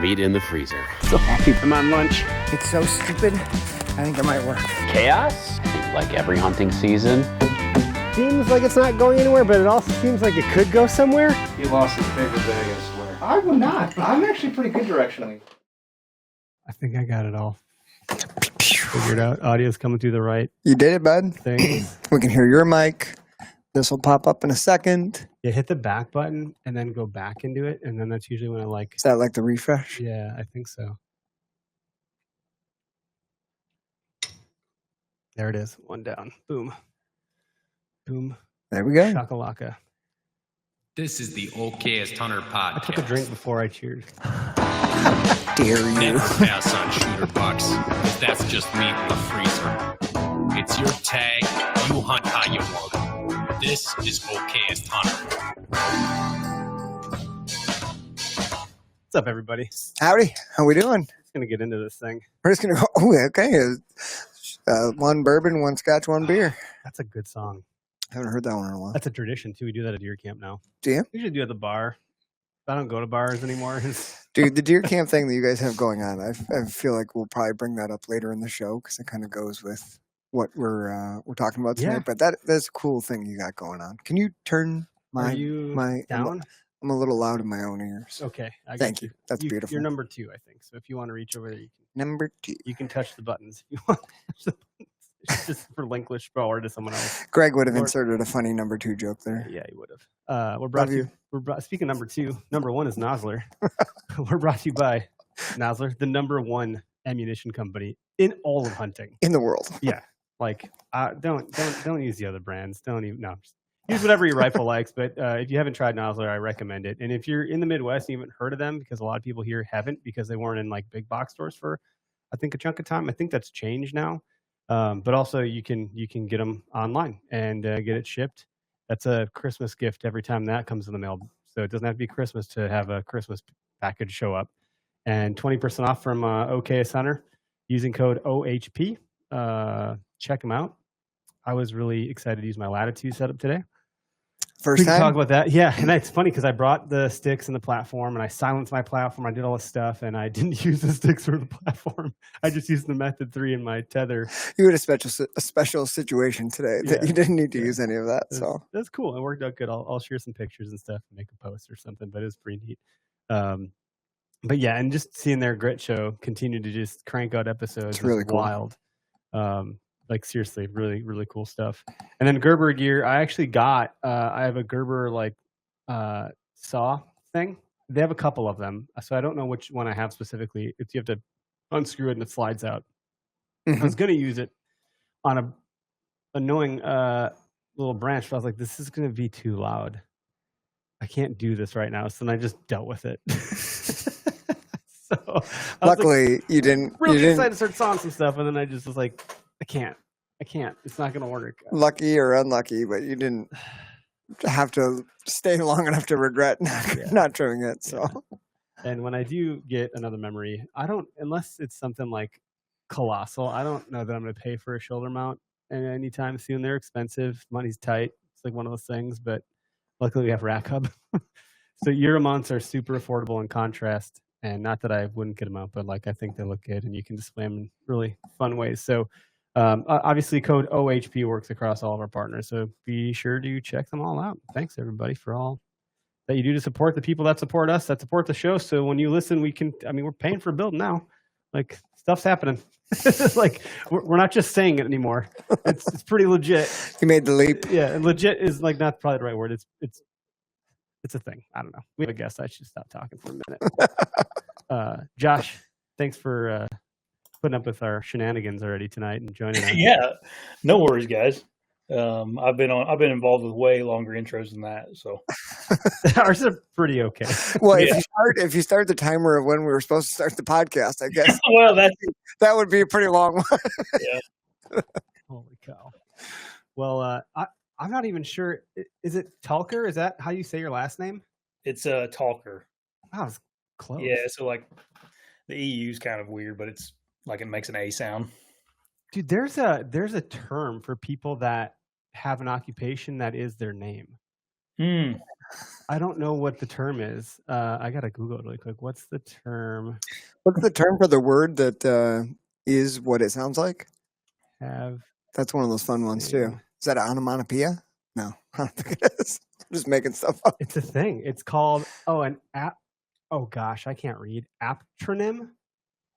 meat in the freezer. So happy I'm on lunch. It's so stupid. I think it might work. Chaos, like every hunting season. Seems like it's not going anywhere, but it also seems like it could go somewhere. He lost his paper bag, I swear. I would not. I'm actually pretty good directionally. I think I got it all figured out. Audio's coming through the right You did it, bud. thing. We can hear your mic. This will pop up in a second. You hit the back button and then go back into it, and then that's usually when I like. Is that like the refresh? Yeah, I think so. There it is. One down. Boom. Boom. There we go. Shakalaka. This is the Okayest Hunter podcast. I took a drink before I cheered. Dare you? Never pass on shooter bucks, 'cause that's just meat in the freezer. It's your tag. You hunt how you want. This is Okayest Hunter. What's up, everybody? Howdy. How we doing? Just gonna get into this thing. We're just gonna go. Oh, okay. One bourbon, one scotch, one beer. That's a good song. Haven't heard that one in a while. That's a tradition too. We do that at deer camp now. Do you? We usually do it at the bar. I don't go to bars anymore. Dude, the deer camp thing that you guys have going on, I feel like we'll probably bring that up later in the show because it kind of goes with what we're talking about tonight. Yeah. But that's a cool thing you got going on. Can you turn Are you down? I'm a little loud in my own ears. Okay. I got Thank you. That's beautiful. You're number 2, I think. So if you want to reach over there, Number 2. you can touch the buttons. If you want to touch the buttons. It's just relinquish power to someone else. Greg would have inserted a funny number 2 joke there. Yeah, he would have. We're brought to you. Speaking of number 2, number 1 is Nosler. We're brought to you by Nosler, the number 1 ammunition company in all of hunting. In the world. Yeah, like don't use the other brands. Don't even use whatever your rifle likes. But if you haven't tried Nosler, I recommend it. And if you're in the Midwest and you haven't heard of them, because a lot of people here haven't, because they weren't in like big box stores for I think a chunk of time. I think that's changed now. But also you can get them online and get it shipped. That's a Christmas gift every time that comes in the mail. So it doesn't have to be Christmas to have a Christmas package show up. And 20% off from Okayest Hunter using code OHP. Check them out. I was really excited to use my Latitude setup today. First we can time? talk about that. Yeah, and it's funny because I brought the sticks and the platform, and I silenced my platform. I did all this stuff, and I didn't use the sticks for the platform. I just used the Method 3 in my tether. You had a special situation today that you didn't need to use any of that. So that's cool. It worked out good. I'll share some pictures and stuff and make a post or something, but it was pretty neat. But yeah, and just seeing their grit show continue to just crank out episodes. It's really cool. Wild. Like seriously, really, really cool stuff. And then Gerber gear, I actually got, I have a Gerber saw thing. They have a couple of them. So I don't know which one I have specifically. It's you have to unscrew it and it slides out. Mm-hmm. I was going to use it on a annoying little branch, but I was like, this is going to be too loud. I can't do this right now. So then I just dealt with it. So luckily you didn't. Really you didn't, excited to start sawing some stuff. And then I just was like, I can't. It's not going to work. Lucky or unlucky, but you didn't have to stay long enough to regret not trimming it. So, and when I do get another memory, I don't, unless it's something like colossal, I don't know that I'm going to pay for a shoulder mount anytime soon. They're expensive. Money's tight. It's like one of those things, but luckily we have Rack Hub. So Euro mounts are super affordable in contrast. And not that I wouldn't get them out, but like I think they look good and you can display them in really fun ways. So obviously code OHP works across all of our partners. So be sure to check them all out. Thanks everybody for all that you do to support the people that support us, that support the show. So when you listen, we're paying for a build now. Like stuff's happening. Like we're not just saying it anymore. It's pretty legit. You made the leap. Yeah. And legit is like not probably the right word. It's a thing. I don't know. We have a guest. I should stop talking for a minute. Josh, thanks for putting up with our shenanigans already tonight and joining us. Yeah, no worries, guys. I've been involved with way longer intros than that. So ours are pretty okay. Well, if you start the timer of when we were supposed to start the podcast, I guess. Well, that would be a pretty long one. Yeah. Holy cow. Well, I'm not even sure. Is it Teulker? Is that how you say your last name? It's Teulker. Wow, it's close. Yeah, so like the EU is kind of weird, but it's like it makes an A sound. Dude, there's a term for people that have an occupation that is their name. I I don't know what the term is. I gotta Google it really quick. What's the term? What's the term for the word that is what it sounds like? Have That's one of those fun ones too. Yeah. Is that onomatopoeia? No, I don't think it is. I'm just making stuff up. It's a thing. It's called an app. Oh gosh, I can't read. Aptronym.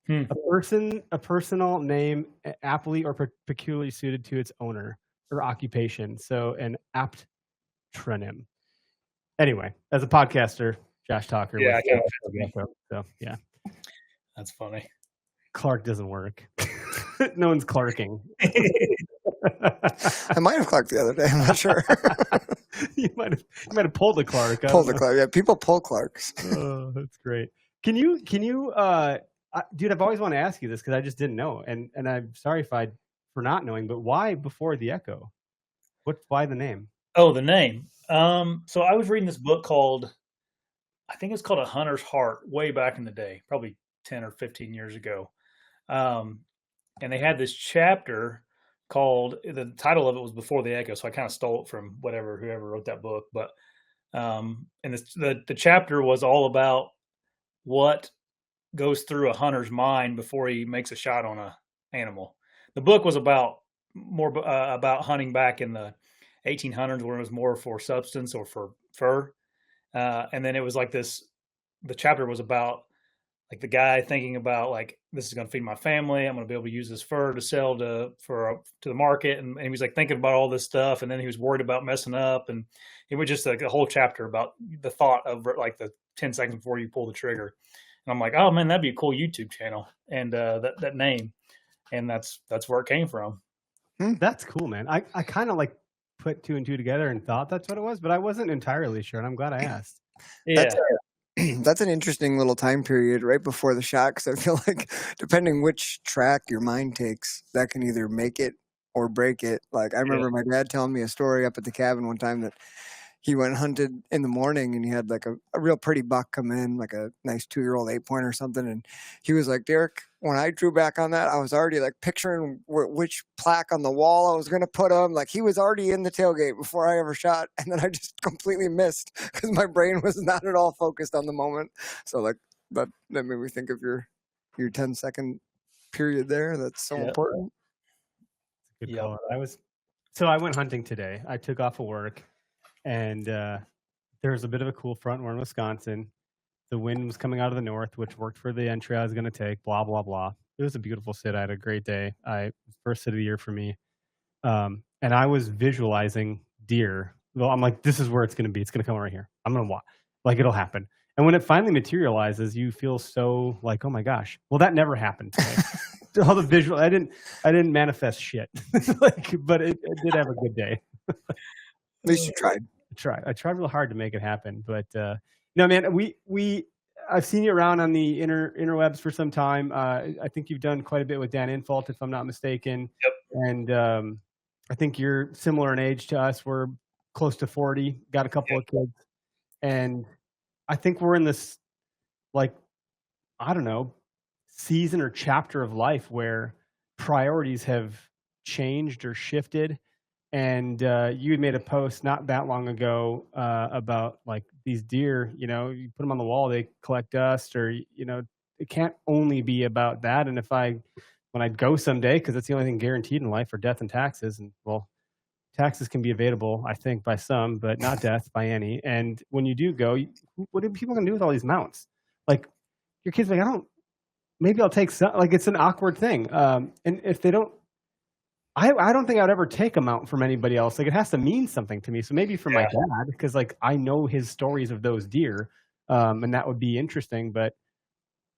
A personal name aptly or peculiarly suited to its owner or occupation. So an aptronym. Anyway, as a podcaster, Josh Teulker. Yeah, So yeah, that's funny. Clark doesn't work. No one's Clarking. I might have Clark the other day. I'm not sure. you might have pulled a Clark. Pulled a Clark. Yeah, people pull Clarks. Oh, that's great. Can you dude, I've always wanted to ask you this because I just didn't know, and I'm sorry for not knowing, but why Before the Echo? Why the name? Oh, the name. So I was reading this book called, I think it's called A Hunter's Heart, way back in the day, probably 10 or 15 years ago. And they had this chapter called, the title of it was Before the Echo. So I kind of stole it from whoever wrote that book. But, and the chapter was all about what goes through a hunter's mind before he makes a shot on a animal. The book was about hunting back in the 1800s, where it was more for substance or for fur. And then it was like this, the chapter was about like the guy thinking about like, this is going to feed my family. I'm going to be able to use this fur to sell to the market. And he was like thinking about all this stuff. And then he was worried about messing up. And it was just like a whole chapter about the thought of like the 10 seconds before you pull the trigger. And I'm like, oh man, that'd be a cool YouTube channel. And that name. And that's where it came from. That's cool, man. I kind of like put two and two together and thought that's what it was, but I wasn't entirely sure. And I'm glad I asked. Yeah. That's an interesting little time period right before the shot, because I feel like depending which track your mind takes, that can either make it or break it. Like I remember my dad telling me a story up at the cabin one time that he went hunted in the morning and he had like a real pretty buck come in, like a nice 2-year-old 8-point or something. And he was like, Derek, when I drew back on that, I was already like picturing which plaque on the wall I was going to put him. Like he was already in the tailgate before I ever shot. And then I just completely missed because my brain was not at all focused on the moment. So like that made me think of your 10-second period there. That's so important. Good call. I went hunting today. I took off of work. And there was a bit of a cool front. We're in Wisconsin. The wind was coming out of the north, which worked for the entry I was going to take, blah, blah, blah. It was a beautiful sit. I had a great day. First sit of the year for me. And I was visualizing deer. Well, I'm like, this is where it's going to be. It's going to come right here. I'm going to watch. Like, it'll happen. And when it finally materializes, you feel so like, oh my gosh. Well, that never happened today. All the visual, I didn't manifest shit. But it did have a good day. At least you tried. I tried real hard to make it happen, but no, man. I've seen you around on the interwebs for some time. I think you've done quite a bit with Dan Infalt, if I'm not mistaken. Yep. And I think you're similar in age to us. We're close to 40. Got a couple of kids, and I think we're in this, like, I don't know, season or chapter of life where priorities have changed or shifted. And you had made a post not that long ago about like these deer, you put them on the wall, they collect dust, or, it can't only be about that. And when I go someday, because it's the only thing guaranteed in life, are death and taxes. And well, taxes can be evadable, I think, by some, but not death by any. And when you do go, what are people going to do with all these mounts? Like your kids, like, maybe I'll take some, like it's an awkward thing. And if they don't, I don't think I would ever take a mount from anybody else. Like it has to mean something to me. So maybe for my dad, because like I know his stories of those deer, and that would be interesting. But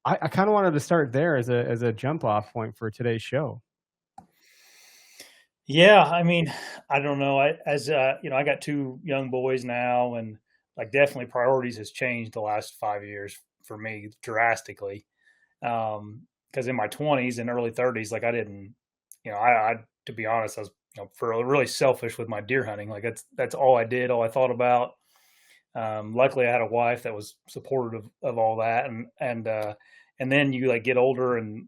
I kind of wanted to start there as a jump off point for today's show. Yeah, I mean, I don't know. I got 2 young boys now, and like definitely priorities has changed the last 5 years for me drastically. Because in my 20s and early 30s, like I didn't, I to be honest, I was for really selfish with my deer hunting. Like that's all I did, all I thought about. Luckily, I had a wife that was supportive of all that, and then you like get older and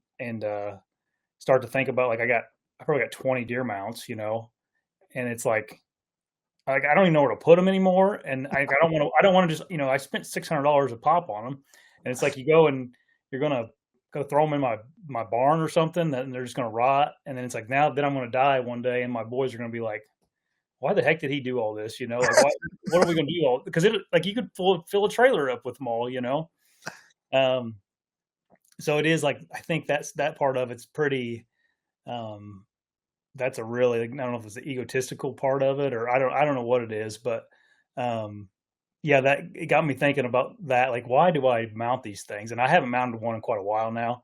start to think about like I probably got 20 deer mounts, and it's like like I don't even know where to put them anymore, and I don't want to just I spent $600 a pop on them, and it's like you go and you're gonna go throw them in my barn or something, and they're just gonna rot, and then it's like then I'm gonna die one day, and my boys are gonna be like, why the heck did he do all this? Like what are we gonna do all? Because like you could fill a trailer up with them all, So it is like I think that part of it's pretty. That's a really I don't know if it's the egotistical part of it or I don't know what it is, but yeah, that it got me thinking about that. Like, why do I mount these things? And I haven't mounted one in quite a while now,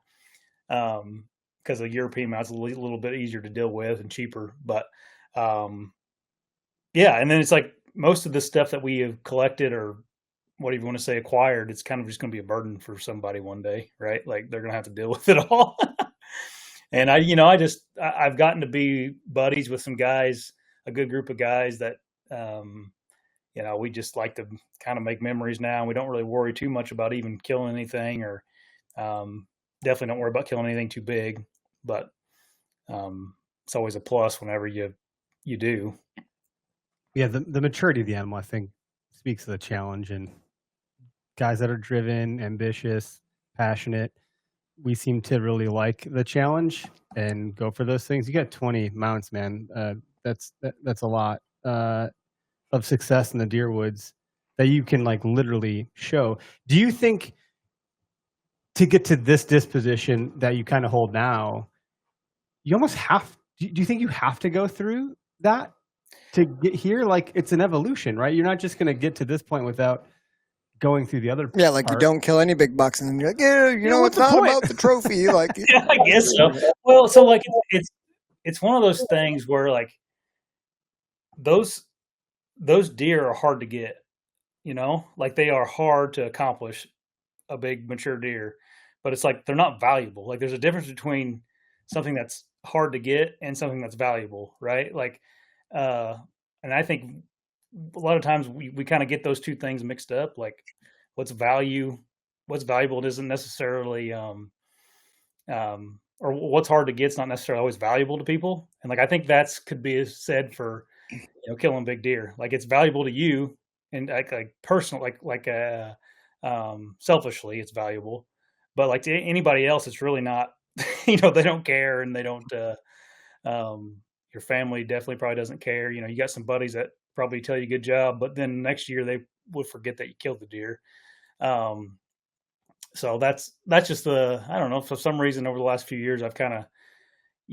because the European mount's a little bit easier to deal with and cheaper. But yeah, and then it's like most of the stuff that we have collected or whatever you want to say acquired, it's kind of just going to be a burden for somebody one day, right? Like they're going to have to deal with it all. And I've gotten to be buddies with some guys, a good group of guys that, we just like to kind of make memories now. And we don't really worry too much about even killing anything or definitely don't worry about killing anything too big. But it's always a plus whenever you do. Yeah, the maturity of the animal, I think, speaks to the challenge. And guys that are driven, ambitious, passionate, we seem to really like the challenge and go for those things. You got 20 mounts, man. That's a lot of success in the deer woods that you can like literally show. Do you think to get to this disposition that you kind of hold now, you almost have? Do you think you have to go through that to get here? Like it's an evolution, right? You're not just going to get to this point without going through the other like part. You don't kill any big bucks and then you're like, it's not about the trophy. Like yeah, I guess so. Well, so like it's one of those things where like those deer are hard to get, like they are hard to accomplish a big mature deer, but it's like they're not valuable. Like there's a difference between something that's hard to get and something that's valuable, right? Like and I think a lot of times we kind of get those two things mixed up. Like what's valuable isn't necessarily or what's hard to get is not necessarily always valuable to people. And like I think that's could be said for killing big deer. Like it's valuable to you and like personal selfishly it's valuable, but like to anybody else it's really not. They don't care, and they don't your family definitely probably doesn't care. You got some buddies that probably tell you good job, but then next year they would forget that you killed the deer. So that's just I don't know, for some reason over the last few years you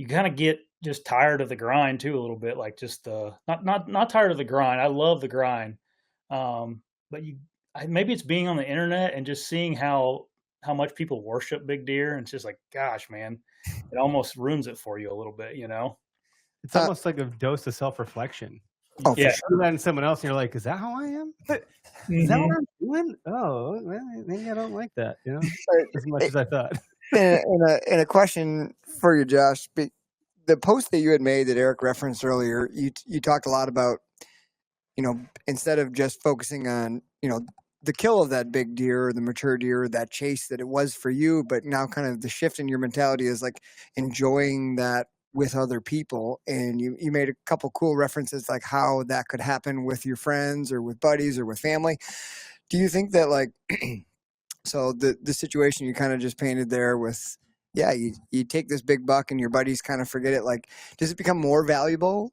kind of get just tired of the grind too a little bit, like just not tired of the grind. I love the grind. But maybe it's being on the internet and just seeing how much people worship big deer, and it's just like, gosh, man, it almost ruins it for you a little bit, It's almost like a dose of self-reflection. Yeah. You that in someone else, and you're like, is that how I am? Is that what I'm doing? Oh, well, maybe I don't like that, as much as I thought. And a question for you, Josh. The post that you had made that Eric referenced earlier, you talked a lot about, instead of just focusing on, the kill of that big deer, the mature deer, that chase that it was for you, but now kind of the shift in your mentality is like enjoying that with other people. And you made a couple cool references, like how that could happen with your friends or with buddies or with family. Do you think that like, so the situation you kind of just painted there with, you take this big buck and your buddies kind of forget it. Like, does it become more valuable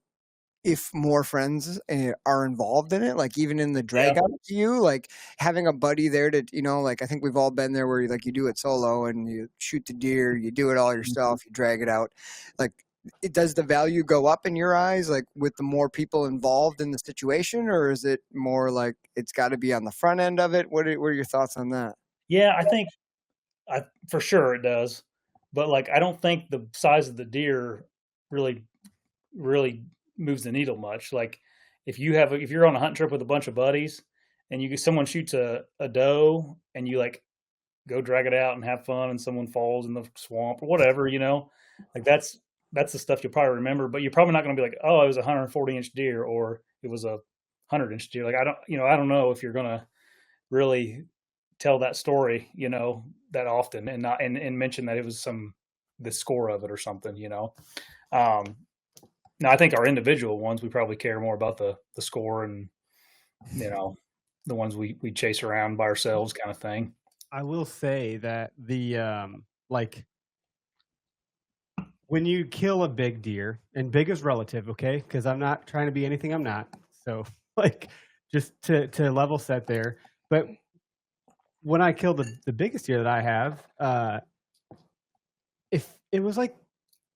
if more friends are involved in it? Like even in the drag out to you, like having a buddy there to, like I think we've all been there where you do it solo and you shoot the deer, you do it all yourself, you drag it out. Like, does the value go up in your eyes, like with the more people involved in the situation, or is it more like it's got to be on the front end of it? What are your thoughts on that? Yeah, I think for sure it does, but like I don't think the size of the deer really moves the needle much. Like if you're on a hunt trip with a bunch of buddies and someone shoots a doe and you like go drag it out and have fun and someone falls in the swamp or whatever, like that's the stuff you'll probably remember, but you're probably not going to be like, oh, it was a 140-inch deer or it was a 100-inch deer. Like I don't know if you're going to really tell that story, that often and mention that it was the score of it or something, Now, I think our individual ones, we probably care more about the score and, the ones we chase around by ourselves kind of thing. I will say that the when you kill a big deer, and big is relative, okay? Because I'm not trying to be anything I'm not. So just to level set there. But when I killed the biggest deer that I have, if it was like,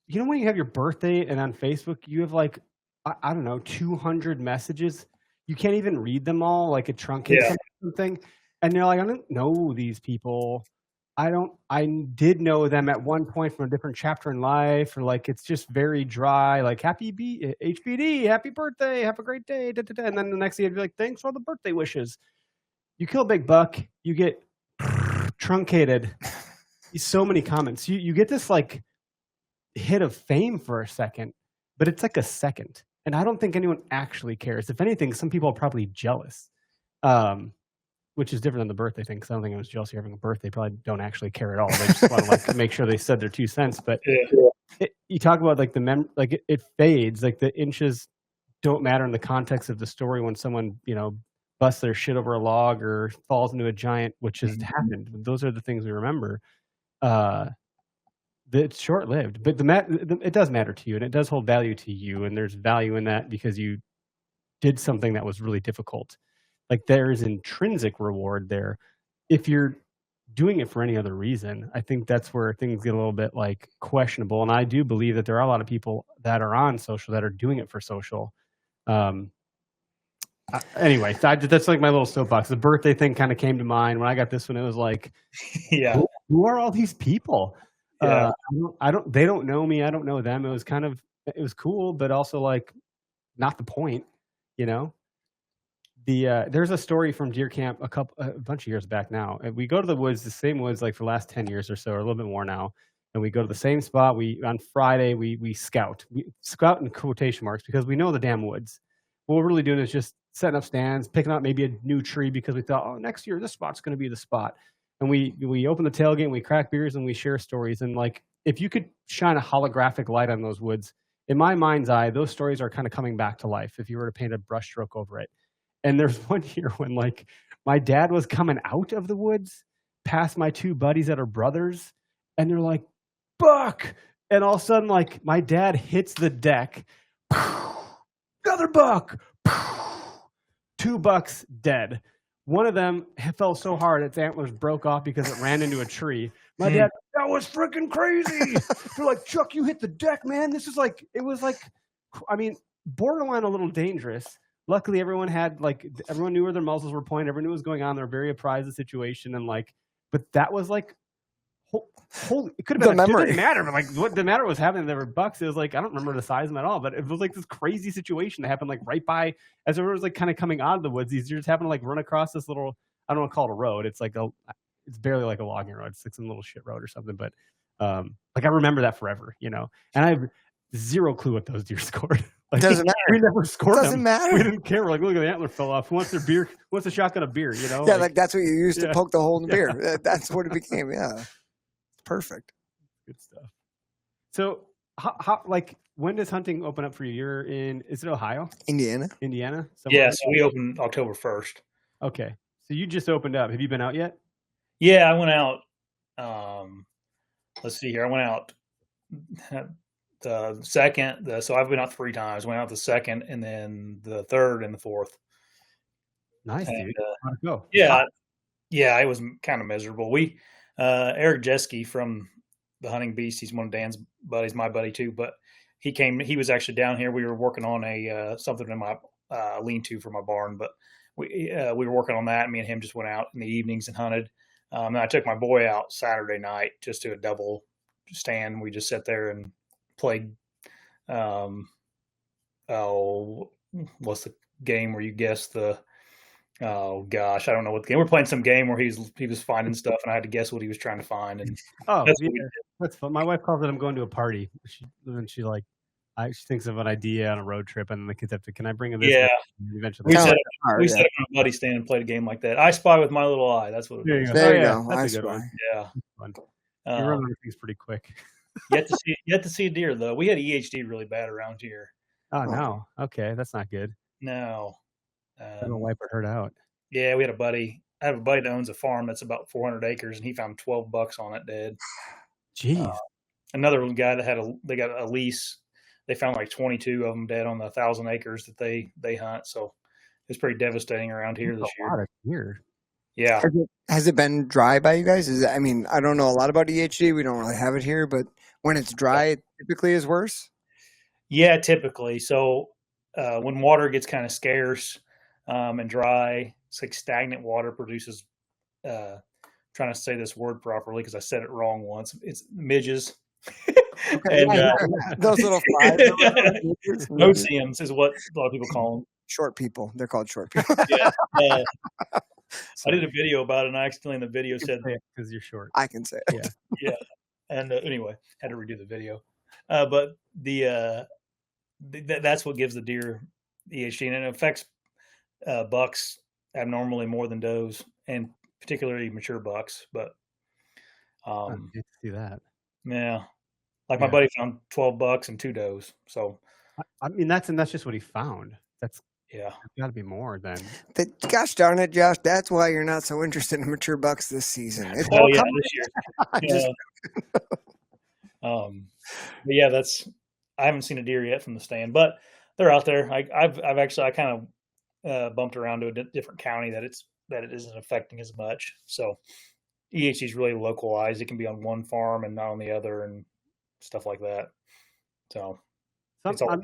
when you have your birthday and on Facebook you have I don't know, 200 messages, you can't even read them all, like it truncates something, and you're like, I don't know these people. I did know them at one point from a different chapter in life, or it's just very dry, like happy HBD, happy birthday, have a great day, da, da, da. And then the next day you'd be like, thanks for all the birthday wishes. You kill a big buck, you get truncated. So many comments. You get this hit of fame for a second, but it's like a second, and I don't think anyone actually cares. If anything, some people are probably jealous, which is different than the birthday thing, because I don't think anyone's jealous of having a birthday. Probably don't actually care at all. They just want to make sure they said their 2 cents. But you talk about it fades, the inches don't matter in the context of the story when someone busts their shit over a log or falls into a giant, which has happened. Those are the things we remember. It's short-lived, but it does matter to you, and it does hold value to you, and there's value in that because you did something that was really difficult. There is intrinsic reward there. If you're doing it for any other reason, I think that's where things get a little bit questionable. And I do believe that there are a lot of people that are on social that are doing it for social. Anyway, that's my little soapbox. The birthday thing kind of came to mind when I got this one. It was who are all these people? Yeah. They don't know me. I don't know them. It was cool, but also not the point, There's a story from deer camp a bunch of years back now. And we go to the woods, the same woods, for the last 10 years or so, or a little bit more now. And we go to the same spot. On Friday, we scout. We scout in quotation marks because we know the damn woods. What we're really doing is just setting up stands, picking out maybe a new tree because we thought, next year this spot's going to be the spot. And we open the tailgate and we crack beers and we share stories. And if you could shine a holographic light on those woods, in my mind's eye, those stories are kind of coming back to life if you were to paint a brushstroke over it. And there's one year when my dad was coming out of the woods past my 2 buddies that are brothers, and they're like, buck! And all of a sudden, my dad hits the deck, another buck, 2 bucks dead. One of them fell so hard its antlers broke off because it ran into a tree. My dad, that was freaking crazy. They're like, Chuck, you hit the deck, man. This is borderline a little dangerous. Luckily, everyone everyone knew where their muzzles were pointed. Everyone knew what was going on. They were very apprised of the situation. And but that was holy, it could have been, it didn't matter. But what the matter was happening, there were bucks. It was I don't remember the size of them at all, but it was this crazy situation that happened right by, as everyone was kind of coming out of the woods. These deer just happened to run across this little, I don't want to call it a road. It's it's barely a logging road. It's some little shit road or something. But I remember that forever, and I have zero clue what those deer scored. Doesn't matter. We never scored them. Doesn't matter. We didn't care. Look at the antler fell off. Who wants their beer? Who wants a shotgun of beer? Yeah, that's what you used to poke the hole in the beer. That's what it became. Yeah, perfect. Good stuff. So, how when does hunting open up for you? You're in, is it Ohio? Indiana. Yeah, so we open October 1st. Okay, so you just opened up. Have you been out yet? Yeah, I went out. Let's see here. I went out the second. So I've been out 3 times. Went out the second, and then the third and the fourth. Nice, dude. How'd it go? Yeah, it was kind of miserable. Eric Jeske from the Hunting Beast, he's one of Dan's buddies, my buddy too, but he was actually down here. We were working on something in my lean-to for my barn, but we were working on that. Me and him just went out in the evenings and hunted. And I took my boy out Saturday night just to a double stand. We just sat there and played. What's the game where you guess the? Oh gosh, I don't know what the game. We're playing some game where he was finding stuff, and I had to guess what he was trying to find. And that's fun. My wife calls it I'm going to a party. She thinks of an idea on a road trip, and then the kids have to, can I bring a this? Yeah. Eventually, we set up on a buddy stand and played a game like that. I Spy with my little eye. That's what it is. There you go. That's a good one. Yeah. Fun. You run things pretty quick. Yet to see a deer though. We had EHD really bad around here. Oh no. Okay, that's not good. No. That'll wipe a herd out. Yeah, we had a buddy. I have a buddy that owns a farm that's about 400 acres, and he found $12 on it dead. Jeez. Another guy that they got a lease. They found like 22 of them dead on the 1,000 acres that they hunt. So it's pretty devastating around here this year. A lot of deer. Yeah. Has it been dry by you guys? I mean, I don't know a lot about EHD. We don't really have it here, but when it's dry, it typically is worse. Yeah, typically. So when water gets kind of scarce and dry, it's like stagnant water produces. Trying to say this word properly because I said it wrong once. It's midges. Okay, and those little flies. no-see-ums is what a lot of people call them. Short people. They're called short people. Yeah. I did a video about it, and I accidentally in the video said because you're short. I can say it. Yeah. And anyway, had to redo the video. But that's what gives the deer EHD, and it affects bucks abnormally more than does, and particularly mature bucks. But I get to see that. Yeah, like my buddy found $12 and 2 does. So I mean, that's just what he found. That's yeah, got to be more than. Gosh darn it, Josh! That's why you're not so interested in mature bucks this season. This year. But yeah, I haven't seen a deer yet from the stand, but they're out there. I've actually kind of bumped around to a different county that it isn't affecting as much. So EHD is really localized. It can be on one farm and not on the other, and stuff like that. So it's all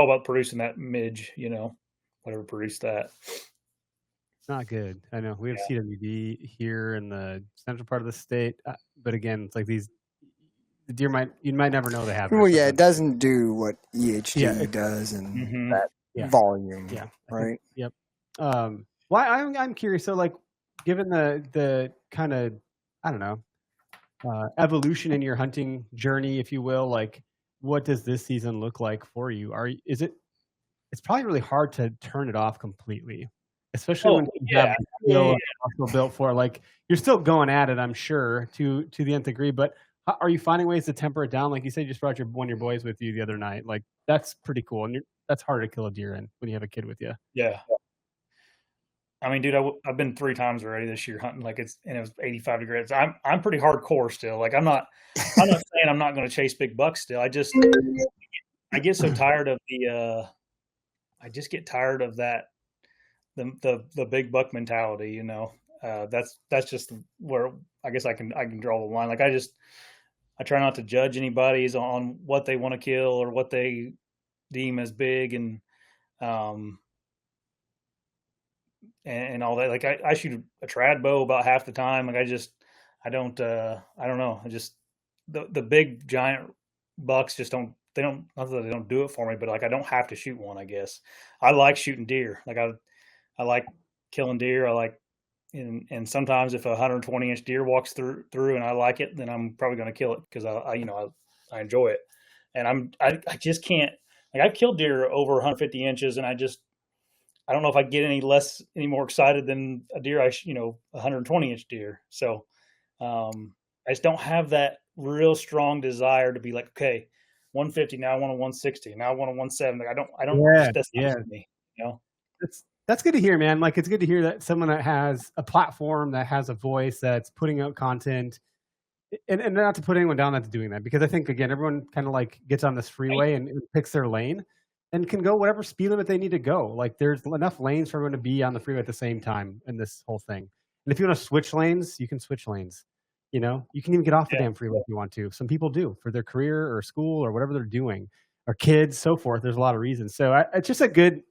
about producing that midge, whatever produced that. It's not good. I know we have CWD here in the central part of the state, but again, it's like the deer you might never know they have. Well, yeah, it doesn't do what EHD does in that volume. Yeah, right. Yep. Well, I'm curious. So, like, given the kind of, I don't know, evolution in your hunting journey, if you will, like, what does this season look like for you? It's probably really hard to turn it off completely, especially when you have muscle built for. Like, you're still going at it, I'm sure, to the nth degree. But are you finding ways to temper it down? Like you said, you just brought one of your boys with you the other night. Like, that's pretty cool, and that's harder to kill a deer in when you have a kid with you. Yeah. I mean, dude, I've been 3 times already this year hunting. Like, it was 85 degrees. I'm pretty hardcore still. Like, I'm not saying I'm not going to chase big bucks still. I get so tired of I just get tired of that, the big buck mentality. That's just where I guess I can draw the line. Like, I try not to judge anybody's on what they want to kill or what they deem as big and all that. Like, I shoot a trad bow about half the time. Like, I don't know. The big giant bucks just don't, not that they don't do it for me, but like, I don't have to shoot one, I guess. I like shooting deer. Like, I like killing deer. I like, and sometimes if a 120-inch deer walks through and I like it, then I'm probably going to kill it because I enjoy it. And I just can't, like, I've killed deer over 150 inches and I don't know if I get any more excited than a deer, 120-inch deer. So I just don't have that real strong desire to be like, okay, 150, now I want a 160, now I want a 170. I don't. That's not for me. That's good to hear, man. Like, it's good to hear that someone that has a platform, that has a voice, that's putting out content, and not to put anyone down that's doing that, because I think, again, everyone kind of like gets on this freeway and picks their lane and can go whatever speed limit they need to go. Like, there's enough lanes for everyone to be on the freeway at the same time in this whole thing. And if you want to switch lanes, you can switch lanes. You can even get off the damn freeway if you want to. Some people do for their career or school or whatever they're doing, or kids, so forth. There's a lot of reasons. So it's just a good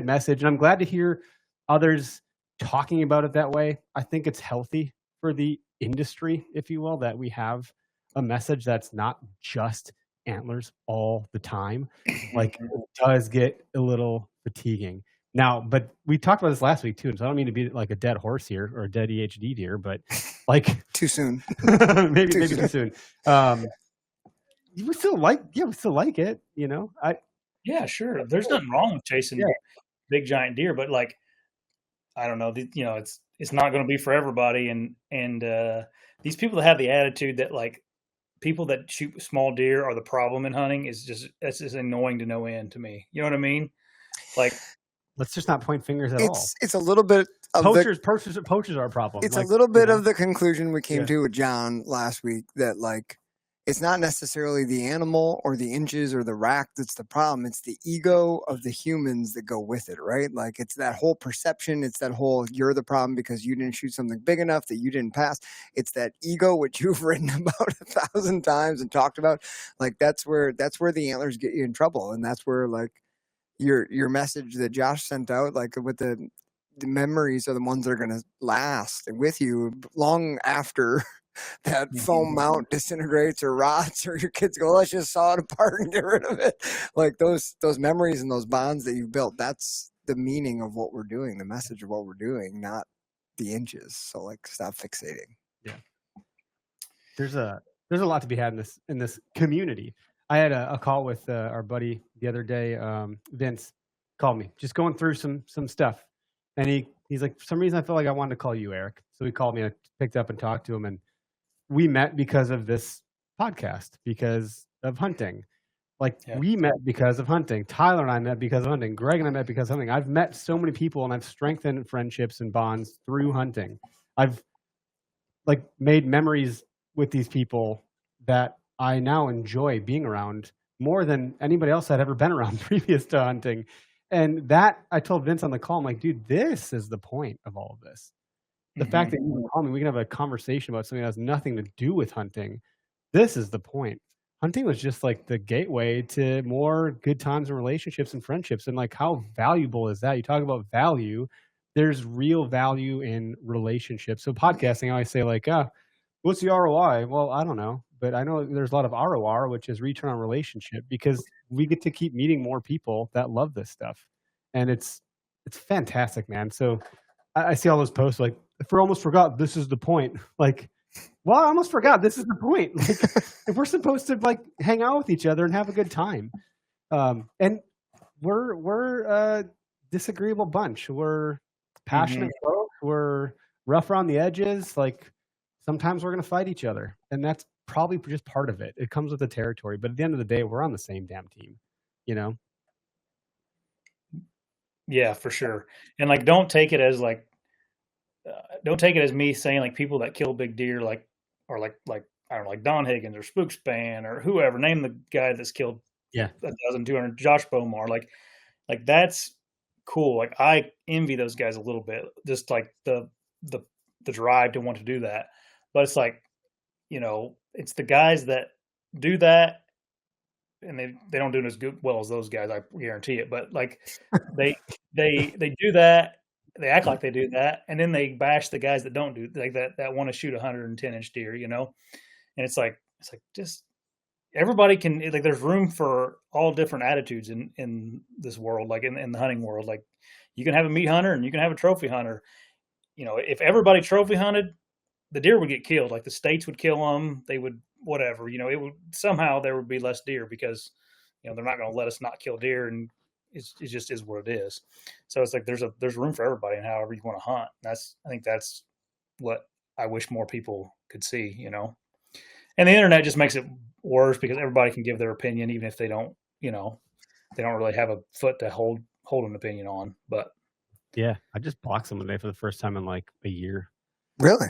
message. And I'm glad to hear others talking about it that way. I think it's healthy for the industry, if you will, that we have a message that's not just antlers all the time. Like, it does get a little fatiguing. Now, but we talked about this last week too, and so I don't mean to be like a dead horse here or a dead EHD deer, but like too soon. maybe too soon. We still like it, Yeah, sure. There's nothing wrong with chasing big giant deer, but like, I don't know, it's not going to be for everybody. And these people that have the attitude that like people that shoot small deer are the problem in hunting that's just annoying to no end to me. You know what I mean? Like, let's just not point fingers at all. It's a little bit of Poachers are a problem. It's a little bit of the conclusion we came to with John last week, that like it's not necessarily the animal or the inches or the rack that's the problem. It's the ego of the humans that go with it, right? Like it's that whole perception. It's that whole you're the problem because you didn't shoot something big enough, that you didn't pass. It's that ego, which you've written about 1,000 times and talked about. Like that's where the antlers get you in trouble, and that's where like your message that Josh sent out, like with the memories are the ones that are going to last with you long after that foam mount disintegrates or rots, or your kids go, let's just saw it apart and get rid of it. Like those memories and those bonds that you've built, that's the meaning of what we're doing, the message of what we're doing, not the inches. So like stop fixating. Yeah. There's a lot to be had in this community. I had a call with our buddy the other day. Vince called me, just going through some stuff. And he's like, for some reason I felt like I wanted to call you, Eric. So he called me, I picked up and talked to him, and we met because of this podcast, because of hunting. We met because of hunting. Tyler and I met because of hunting. Greg and I met because of hunting. I've met so many people, and I've strengthened friendships and bonds through hunting. I've made memories with these people that I now enjoy being around more than anybody else I'd ever been around previous to hunting. And that, I told Vince on the call, I'm like, dude, this is the point of all of this. The fact that you can call me, we can have a conversation about something that has nothing to do with hunting. This is the point. Hunting was just like the gateway to more good times and relationships and friendships. And like, how valuable is that? You talk about value. There's real value in relationships. So podcasting, I always say like, what's the ROI? Well, I don't know, but I know there's a lot of ROR, which is return on relationship, because we get to keep meeting more people that love this stuff. And it's fantastic, man. So I see all those posts like, if we almost forgot, this is the point. Like, well, I almost forgot. This is the point. Like, if we're supposed to like hang out with each other and have a good time, and we're a disagreeable bunch. We're passionate folks. We're rough around the edges. Like sometimes we're going to fight each other, and that's probably just part of it. It comes with the territory. But at the end of the day, we're on the same damn team. You know? Yeah, for sure. And like, don't take it as me saying like people that kill big deer are like I don't know, like Don Higgins or Spookspan or whoever, name the guy that's killed 1,200, Josh Bomar, like that's cool. Like I envy those guys a little bit, just like the drive to want to do that. But it's like, you know, it's the guys that do that, and they don't do it as well as those guys, I guarantee it. But like they do that. They act like they do that, and then they bash the guys that don't do like that want to shoot 110-inch deer, you know. And it's like just everybody can, like, there's room for all different attitudes in this world, like in the hunting world. Like you can have a meat hunter and you can have a trophy hunter. You know, if everybody trophy hunted, the deer would get killed. Like the states would kill them. They would whatever. You know, it would somehow there would be less deer because you know they're not going to let us not kill deer and. It just is what it is. So it's like there's room for everybody and however you want to hunt. I think that's what I wish more people could see, you know. And the internet just makes it worse because everybody can give their opinion, even if they don't, you know, they don't really have a foot to hold an opinion on. But yeah, I just blocked someone today for the first time in like a year. Really?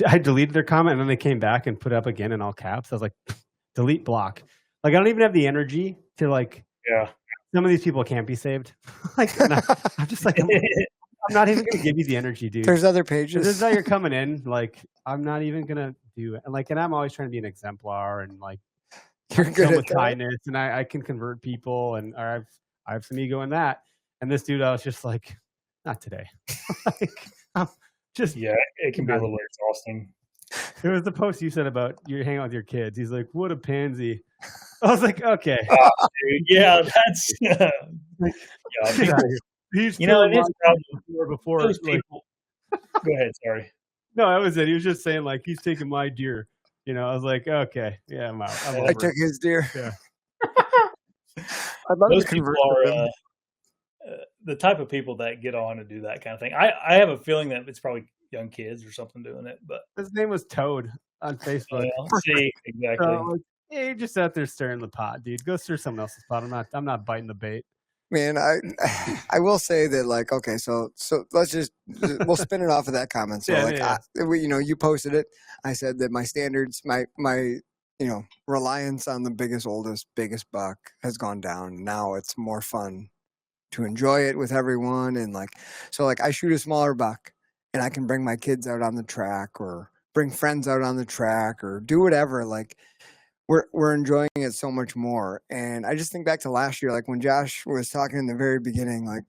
I deleted their comment and then they came back and put it up again in all caps. I was like, delete, block. Like I don't even have the energy to like. Yeah. Some of these people can't be saved. Like, I'm just like, I'm not even going to give you the energy, dude. There's other pages. This is how you're coming in. Like, I'm not even going to do it. And I'm always trying to be an exemplar and like, you're good at with kindness, and I can convert people, and I have some ego in that. And this dude, I was just like, not today. Like, I'm just it can be a little exhausting. It was the post you said about you hang out with your kids. He's like, what a pansy. I was like, okay. Dude, yeah, that's he's you know, it is before those people. Go ahead, sorry. No, that was it. He was just saying like he's taking my deer. You know, I was like, okay, yeah, I'm out. I took his deer. Yeah. I'd love Those to convert people are the type of people that get on to do that kind of thing. I have a feeling that it's probably young kids or something doing it, but his name was Toad. on Facebook. See, exactly. So, like, yeah, you're just out there stirring the pot, dude. Go stir someone else's pot. I'm not biting the bait. Man, I will say that, like, okay, so let's just we'll spin it off of that comment. So you posted it. I said that my standards, my reliance on the biggest buck has gone down. Now it's more fun to enjoy it with everyone, and so I shoot a smaller buck, and I can bring my kids out on the track or bring friends out on the track or do whatever. Like, we're enjoying it so much more. And I just think back to last year, like when Josh was talking in the very beginning, like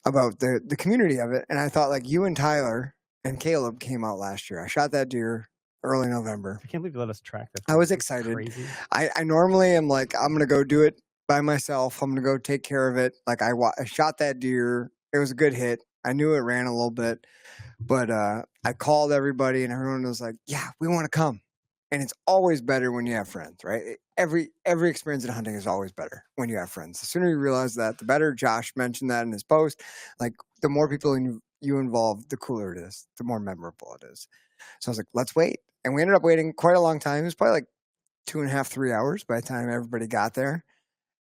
about the community of it. And I thought, like, you and Tyler and Caleb came out last year. I shot that deer early November. I can't believe you let us track that. I was excited. Crazy. I normally am like, I'm going to go do it by myself. I'm going to go take care of it. Like I shot that deer. It was a good hit. I knew it ran a little bit, but I called everybody and everyone was like, yeah, we want to come. And it's always better when you have friends, right? Every experience in hunting is always better when you have friends. The sooner you realize that, the better. Josh mentioned that in his post. Like, the more people you involve, the cooler it is, the more memorable it is. So I was like, let's wait. And we ended up waiting quite a long time. It was probably like 2.5, 3 hours by the time everybody got there.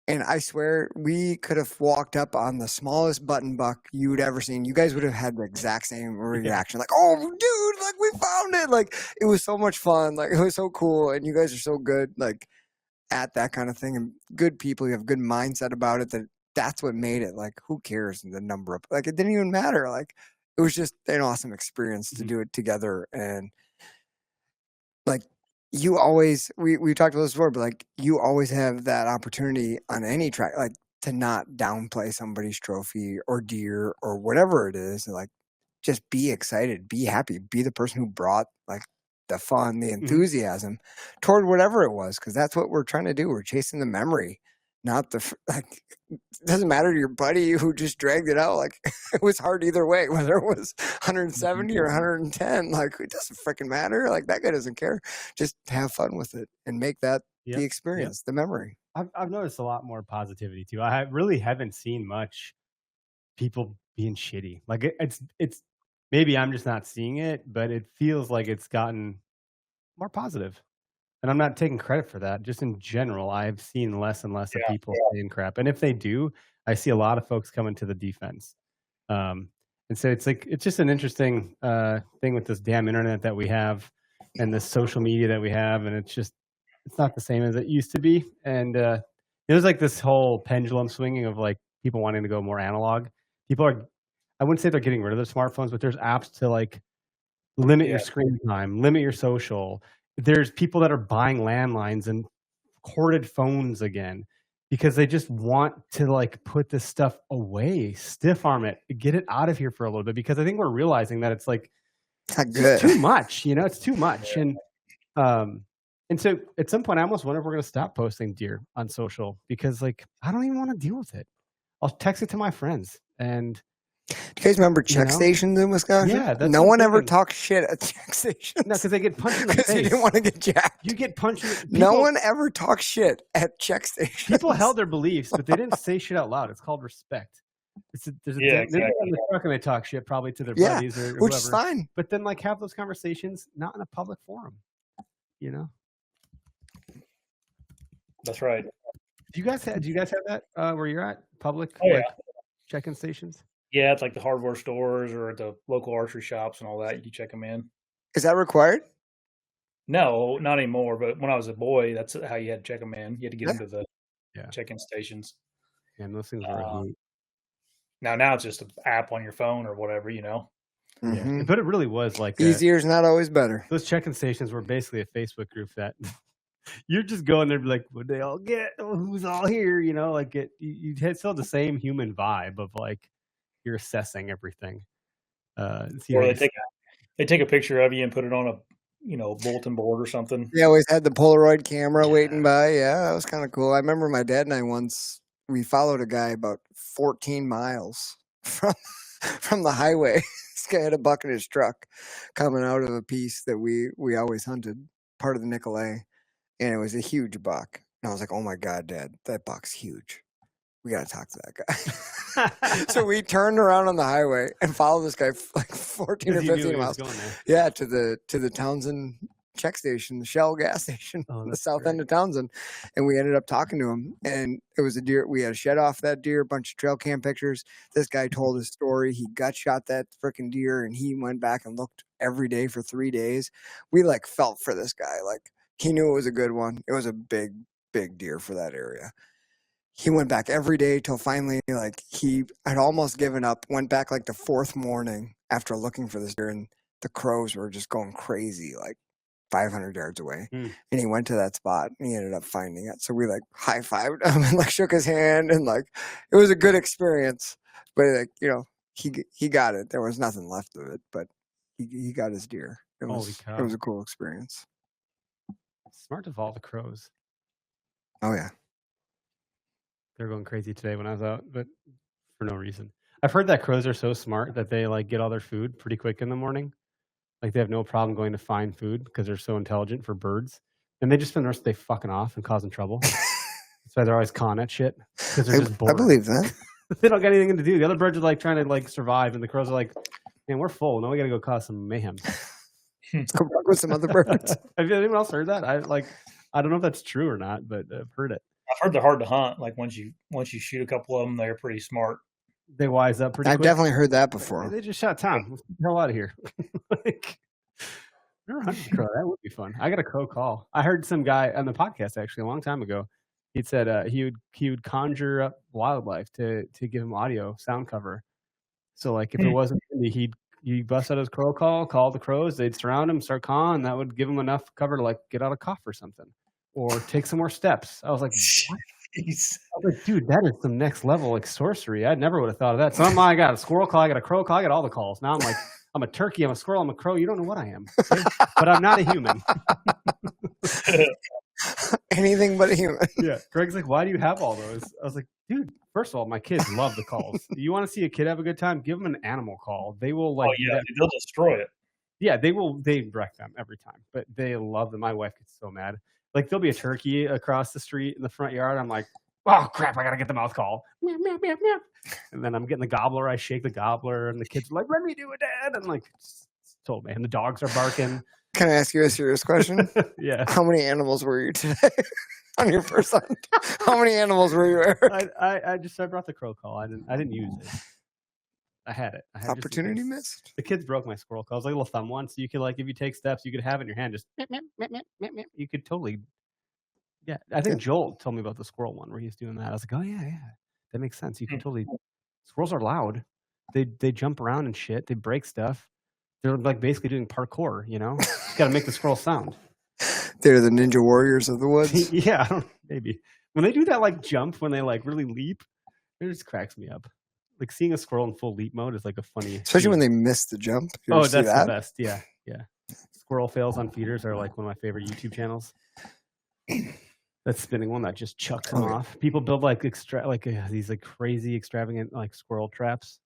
And I swear we could have walked up on the smallest button buck you'd ever seen. You guys would have had the exact same reaction. Like, oh, dude, like, we found it. Like, it was so much fun. Like, it was so cool. And you guys are so good, like, at that kind of thing. And good people. You have good mindset about it. That's what made it. Like, who cares the number of, like, it didn't even matter. Like, it was just an awesome experience to do it together. And, like, you always, we talked about this before, but like, you always have that opportunity on any track, like, to not downplay somebody's trophy or deer or whatever it is. Like, just be excited, be happy, be the person who brought, like, the fun, the enthusiasm toward whatever it was. Cause that's what we're trying to do. We're chasing the memory, not like, it doesn't matter to your buddy who just dragged it out. Like, it was hard either way, whether it was 170 or 110. Like, it doesn't freaking matter. Like, that guy doesn't care. Just have fun with it and make that the experience, the memory. I've noticed a lot more positivity too. I really haven't seen much people being shitty. Like, it's maybe I'm just not seeing it, but it feels like it's gotten more positive. And I'm not taking credit for that. Just in general, I've seen less and less of people saying crap. And if they do, I see a lot of folks coming to the defense. And so it's just an interesting thing with this damn internet that we have and this social media that we have. And it's not the same as it used to be. And there's like this whole pendulum swinging of like people wanting to go more analog. I wouldn't say they're getting rid of their smartphones, but there's apps to like limit your screen time, limit your social. There's people that are buying landlines and corded phones again because they just want to like put this stuff away, stiff arm it, get it out of here for a little bit. Because I think we're realizing that it's like it's too much, it's too much. And so at some point I almost wonder if we're going to stop posting deer on social because like I don't even want to deal with it. I'll text it to my friends. And do you guys remember check stations in Wisconsin? Yeah. No one ever talks shit at check stations. No, because they get punched in the face. Because you didn't want to get jacked. You get punched. No one ever talks shit at check stations. People held their beliefs, but they didn't say shit out loud. It's called respect. There's a truck and they talk shit probably to their buddies or which whoever. is fine. But then like have those conversations not in a public forum. That's right. Do you guys have that where you're at? Public check-in stations? Yeah, it's like the hardware stores or the local archery shops and all that. You can check them in. Is that required? No, not anymore. But when I was a boy, that's how you had to check them in. You had to get into the check-in stations. And those things were now it's just an app on your phone or whatever, Mm-hmm. Yeah. But it really was like easier is not always better. Those check-in stations were basically a Facebook group that you're just going there and be like, what they all get? Who's all here? Like you still the same human vibe of like you're assessing everything. Or they take a picture of you and put it on a bulletin board or something. They always had the Polaroid camera waiting by. Yeah, that was kind of cool. I remember my dad and I we followed a guy about 14 miles from the highway. This guy had a buck in his truck coming out of a piece that we always hunted, part of the Nicolay, and it was a huge buck. And I was like, oh my God, Dad, that buck's huge. we got to talk to that guy. So we turned around on the highway and followed this guy like 14 or 15 miles. Yeah, to the Townsend check station, the Shell gas station on the south end of Townsend. And we ended up talking to him. And it was a deer. We had a shed off that deer, a bunch of trail cam pictures. This guy told his story. He gut shot that freaking deer and he went back and looked every day for 3 days. We like felt for this guy. Like he knew it was a good one. It was a big deer for that area. He went back every day till finally, like, he had almost given up, went back like the 4th morning after looking for this deer, and the crows were just going crazy, like 500 yards away. And he went to that spot and he ended up finding it. So we like high-fived him and like shook his hand, and like it was a good experience. But like, you know, he got it. There was nothing left of it, but he got his deer. It was a cool experience. Smart of all the crows. Oh yeah. They're going crazy today when I was out, but for no reason. I've heard that crows are so smart that they like get all their food pretty quick in the morning. Like they have no problem going to find food because they're so intelligent for birds. And they just spend the rest of the day fucking off and causing trouble. That's why they're always cawing at shit because they're just bored. I believe that. They don't got anything to do. The other birds are like trying to like survive, and the crows are like, man, we're full. Now we got to go cause some mayhem. Let's go work with some other birds. Have anyone else heard that? I don't know if that's true or not, but I've heard it. I've heard they're hard to hunt. Like once you shoot a couple of them, they're pretty smart. They wise up pretty I've quick. definitely heard that before. They just shot town. Let's get the hell out of here. Like, never hunted a crow. That would be fun. I got a crow call. I heard some guy on the podcast actually a long time ago. He said he would conjure up wildlife to give him audio sound cover. So like if it wasn't windy, he'd bust out his crow call the crows. They'd surround him, start calling. That would give him enough cover to like get out a cough or something. Or take some more steps. I was like, what? I was like, dude, that is some next level like sorcery. I never would have thought of that. So I got a squirrel call, I got a crow call, I got all the calls. Now I'm like, I'm a turkey, I'm a squirrel, I'm a crow. You don't know what I am. Okay? But I'm not a human. Anything but a human. Yeah. Greg's like, why do you have all those? I was like, dude, first of all, my kids love the calls. You want to see a kid have a good time? Give them an animal call. They will like. Oh yeah, they'll destroy it. Yeah, they will. They wreck them every time, but they love them. My wife gets so mad. Like there'll be a turkey across the street in the front yard. I'm like, oh crap, I gotta get the mouth call. Meow, meow, meow, meow. And then I'm getting the gobbler. I shake the gobbler, and the kids are like, let me do it, Dad. I'm like, told man, the dogs are barking. Can I ask you a serious question? Yeah. How many animals were you today on your first hunt? How many animals were you, Eric? I brought the crow call. I didn't use it. I had it. Opportunity missed. The kids broke my squirrel call. It was like a little thumb one, so you could like if you take steps, you could have it in your hand. Just you could totally. Yeah, I think Joel told me about the squirrel one where he's doing that. I was like, oh yeah, that makes sense. You can totally. Squirrels are loud. They jump around and shit. They break stuff. They're like basically doing parkour. You know, just got to make the squirrel sound. They're the ninja warriors of the woods. Yeah, maybe when they do that like jump, when they like really leap, it just cracks me up. Like seeing a squirrel in full leap mode is like a funny, especially when they miss the jump. Oh, that's the best. Yeah. Squirrel fails on feeders are like one of my favorite YouTube channels. That spinning one that just chucks them off. People build like these like crazy extravagant like squirrel traps.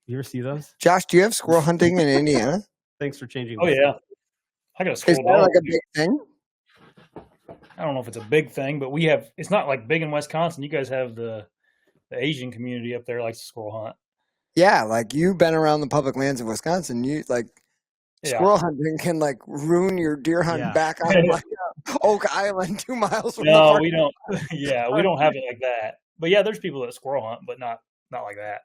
You ever see those? Josh, do you have squirrel hunting in Indiana? Thanks for changing. Oh yeah, I got a squirrel. Is that like a big thing? I don't know if it's a big thing, but we have. It's not like big in Wisconsin. You guys have the Asian community up there likes to squirrel hunt. Yeah, like you've been around the public lands of Wisconsin. You like squirrel hunting can like ruin your deer hunt back on like Oak Island 2 miles from No, we don't. Yeah, we don't have it like that. But yeah, there's people that squirrel hunt, but not like that.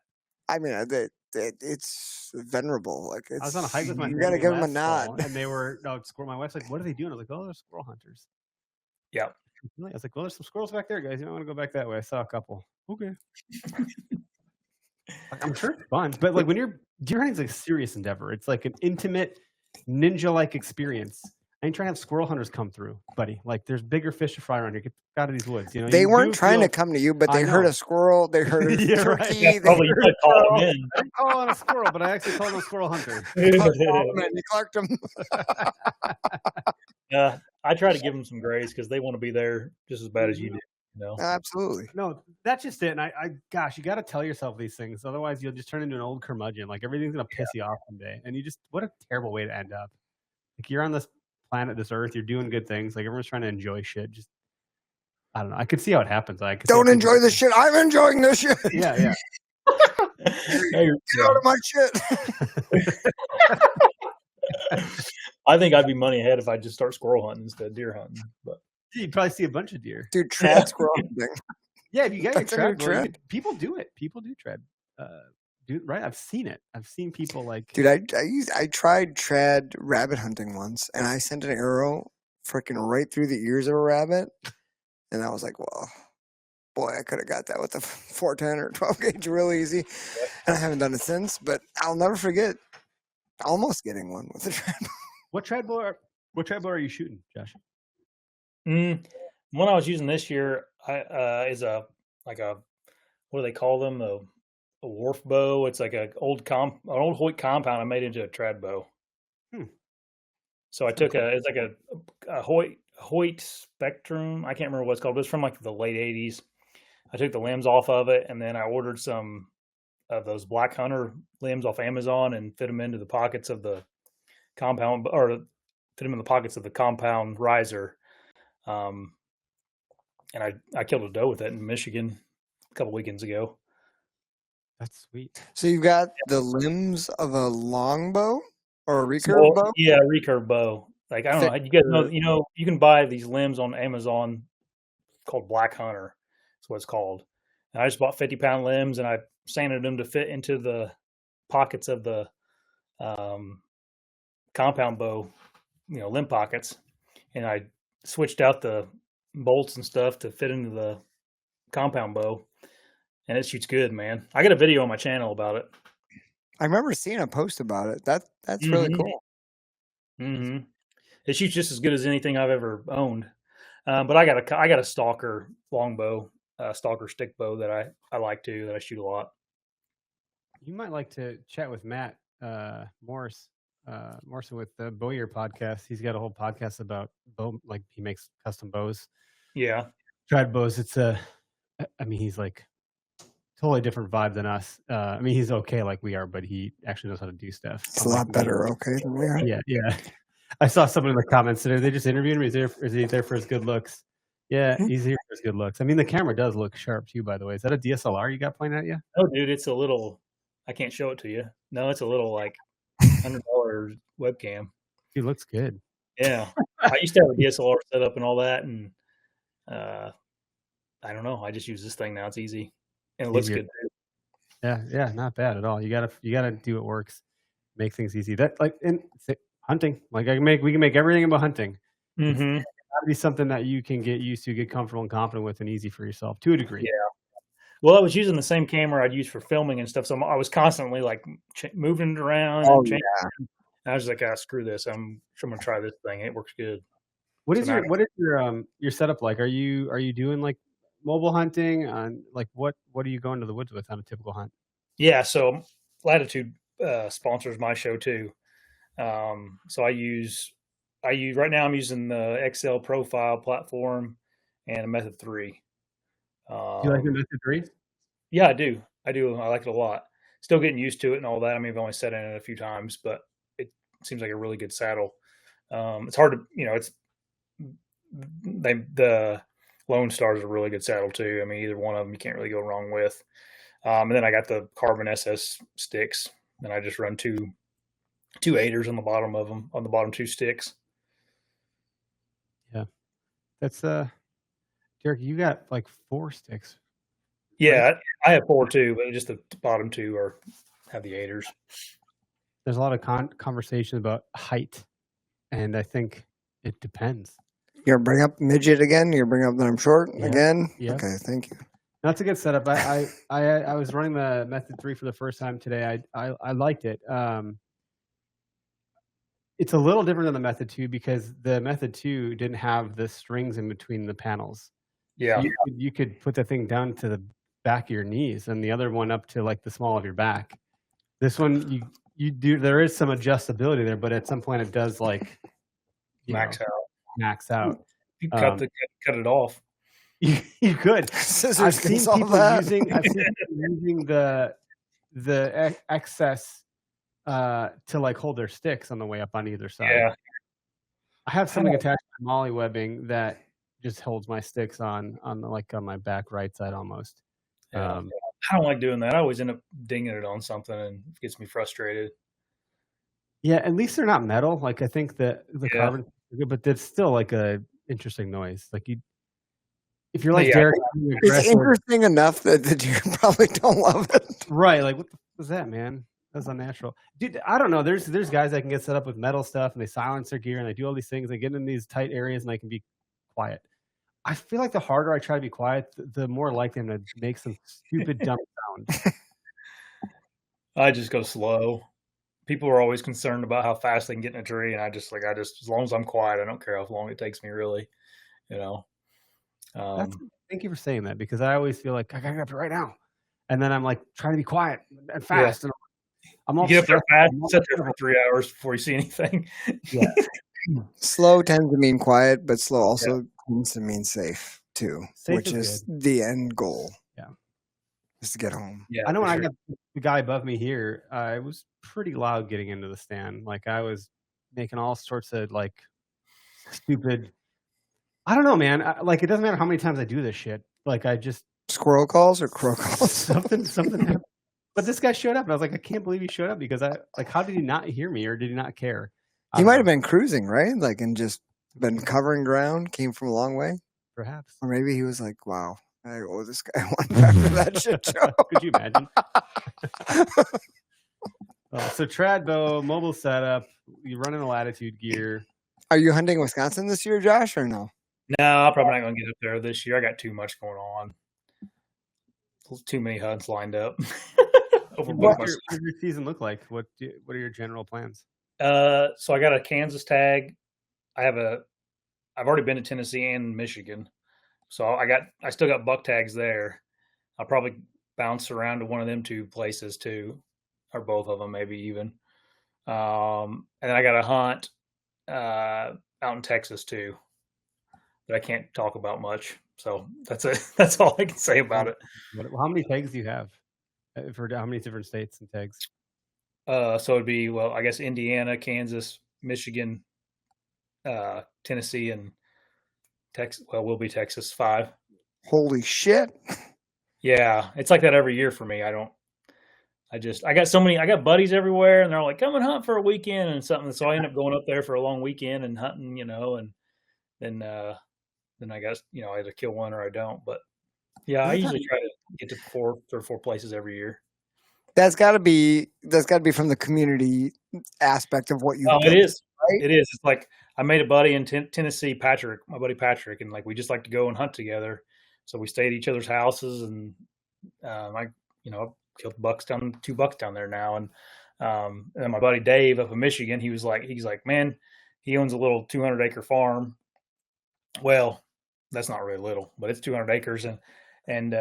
I mean, it's venerable. Like it's, I was on a hike with my you got to give them a nod. And they were squirrel. My wife's like, "What are they doing?" I was like, "Oh, they're squirrel hunters." Yeah. I was like, "Well, there's some squirrels back there, guys. You don't want to go back that way." I saw a couple. Okay. I'm sure it's fun, but like when you're deer hunting is like a serious endeavor. It's like an intimate ninja-like experience. I ain't trying to have squirrel hunters come through, buddy. Like there's bigger fish to fry around here. Get out of these woods. You know, they weren't trying to come to you, but they heard a squirrel. They heard a turkey. Right. Yeah, probably you could call them in. I call on a squirrel, but I actually called him a squirrel hunter. You clarked them. Yeah, I try to give them some grace because they want to be there just as bad as you do. You know? Absolutely. No, that's just it. And I gosh, you got to tell yourself these things. Otherwise, you'll just turn into an old curmudgeon. Like everything's going to piss you off someday. And what a terrible way to end up. Like you're on this planet, this earth, you're doing good things. Like everyone's trying to enjoy shit. Just I don't know. I could see how it happens. I could Don't enjoy this shit. I'm enjoying this shit. Yeah, yeah. Get out of my shit. I think I'd be money ahead if I just start squirrel hunting instead of deer hunting. But You'd probably see a bunch of deer. Dude, trad squirrel hunting. Yeah, if you got your That's a new trad, well, trend. people do it. People do trad. Dude, right? I've seen it. I've seen people like. Dude, I tried trad rabbit hunting once, and I sent an arrow freaking right through the ears of a rabbit, and I was like, well, boy, I could have got that with a 410 or 12 gauge real easy, and I haven't done it since. But I'll never forget almost getting one with a trad bow. What trad bow are you shooting, Josh? One I was using this year is a what do they call them? A wharf bow. It's like an old Hoyt compound I made into a trad bow. So I took it's like a Hoyt Spectrum. I can't remember what it's called. It was from like the late 80s. I took the limbs off of it, and then I ordered some of those Black Hunter limbs off Amazon and fit them into the pockets of the compound, or fit them in the pockets of the compound riser. And I killed a doe with it in Michigan a couple weekends ago. That's sweet. So you've got the limbs of a longbow or a recurve bow? Yeah, recurve bow. Like, I don't know. You guys know, you can buy these limbs on Amazon called Black Hunter. That's what it's called. And I just bought 50-pound limbs, and I sanded them to fit into the pockets of the compound bow, limb pockets. And I switched out the bolts and stuff to fit into the compound bow. And it shoots good, man. I got a video on my channel about it. I remember seeing a post about it. That's really cool. Mm-hmm. It shoots just as good as anything I've ever owned. But I got a stalker longbow, stalker stick bow that I like too, that I shoot a lot. You might like to chat with Matt Morrison with the Bowyer podcast. He's got a whole podcast about bow, like he makes custom bows. Yeah, trad bows. He's like totally different vibe than us. He's okay like we are, but he actually knows how to do stuff. It's a lot better okay than we are. Yeah. I saw someone in the comments today. They just interviewed him. Is he there for his good looks? Yeah, he's here for his good looks. The camera does look sharp too, by the way. Is that a DSLR you got pointing at you? Oh, dude, it's a little. I can't show it to you. No, it's a little like $100 webcam. He looks good. Yeah, I used to have a DSLR set up and all that, and I don't know. I just use this thing now. It's easy and it looks good too. Yeah, not bad at all. You gotta do what works. Make things easy. That like in hunting. Like we can make everything about hunting. Mm-hmm. It's gotta be something that you can get used to, get comfortable and confident with, and easy for yourself to a degree. Yeah. Well, I was using the same camera I'd use for filming and stuff, so I was constantly like moving it around. Oh, and I was like, screw this. I'm gonna try this thing. It works good. What is your setup like? Are you doing like mobile hunting on like what are you going to the woods with on a typical hunt? Yeah, so Latitude sponsors my show too. So I use right now I'm using the XL profile platform and a Method 3. Do you like the Method 3? Yeah, I do. I like it a lot. Still getting used to it and all that. I've only sat in it a few times, but it seems like a really good saddle. It's hard to, the Lone Star is a really good saddle too. Either one of them you can't really go wrong with. And then I got the Carbon SS sticks, and I just run two 8ers on the bottom of them, on the bottom 2 sticks. Yeah, that's Derek. You got like 4 sticks. Yeah, right? I have 4 too, but just the bottom 2 have the 8ers. There's a lot of conversation about height, and I think it depends. You're gonna bring up midget again? You're bring up that I'm short again? Yeah. Okay, thank you. That's a good setup. I was running the Method 3 for the first time today. I liked it. It's a little different than the Method 2 because the Method 2 didn't have the strings in between the panels. Yeah. So you could put the thing down to the back of your knees and the other one up to like the small of your back. This one you do, there is some adjustability there, but at some point it does like max out. You cut it off. You could. I've seen people using the excess to like hold their sticks on the way up on either side. Yeah. I have something attached to molly webbing that just holds my sticks on my back right side almost. Yeah. I don't like doing that. I always end up dinging it on something and it gets me frustrated. Yeah, at least they're not metal. Like I think that the Yeah. carbon, but it's still like a interesting noise. Like if you're like Yeah. Derek, It's interesting enough that you probably don't love it. right? Like what the was that, man? That's unnatural, dude. I don't know. There's guys that can get set up with metal stuff and they silence their gear and they do all these things. They get in these tight areas and they can be quiet. I feel like the harder I try to be quiet, the more likely I'm to make some stupid dumb sound. I just go slow. People are always concerned about how fast they can get in a tree, and I just as long as I'm quiet, I don't care how long it takes me, really. You know. Thank you for saying that, because I always feel like I gotta get up right now, and then I'm like trying to be quiet and fast, and I'm all you get up there fast, sit there stressed. for 3 hours before you see anything. Yeah. Slow tends to mean quiet, but slow also tends to mean safe too, Safe which is is the end goal. Yeah. Is to get home. Yeah, I know for when I sure. got the guy above me here, it was pretty loud getting into the stand. Like I was making all sorts of like stupid. I don't know, man. Like it doesn't matter how many times I do this shit. Like I just Squirrel calls or crow calls. something happened. But this guy showed up, and I was like, I can't believe he showed up, because how did he not hear me, or did he not care? He might have been cruising, right? Like, and just been covering ground, came from a long way. Perhaps. Or maybe he was like, wow, I owe this guy one back for that shit show. Could you imagine? So Tradbo, mobile setup, you run in a latitude gear. Are you hunting Wisconsin this year, Josh, or no? No, I'm probably not going to get up there this year. I got too much going on. Too many hunts lined up. What does your season look like? What are your general plans? So I got a Kansas tag. I've already been to Tennessee and Michigan, so I still got buck tags there. I'll probably bounce around to one of them two places too, or both of them, maybe even. And then I got a hunt out in Texas too, that I can't talk about much. So that's it. That's all I can say about it. How many tags do you have? For how many different states and tags? So it'd be, I guess Indiana, Kansas, Michigan, Tennessee, and Texas. Well, we'll be Texas 5. Holy shit! Yeah, it's like that every year for me. I got buddies everywhere, and they're like, come and hunt for a weekend and something. So I end up going up there for a long weekend and hunting, and then I guess, I either kill one or I don't. But yeah, I usually try to get to 3 or 4 places every year. That's got to be from the community aspect of what you. Oh, it is. Right? It is. It's like I made a buddy in Tennessee, my buddy Patrick, and like we just like to go and hunt together. So we stay at each other's houses, and I killed 2 bucks down there now, and my buddy Dave up in Michigan, he's like, man, he owns a little 200-acre farm. Well, that's not really little, but it's 200 acres, and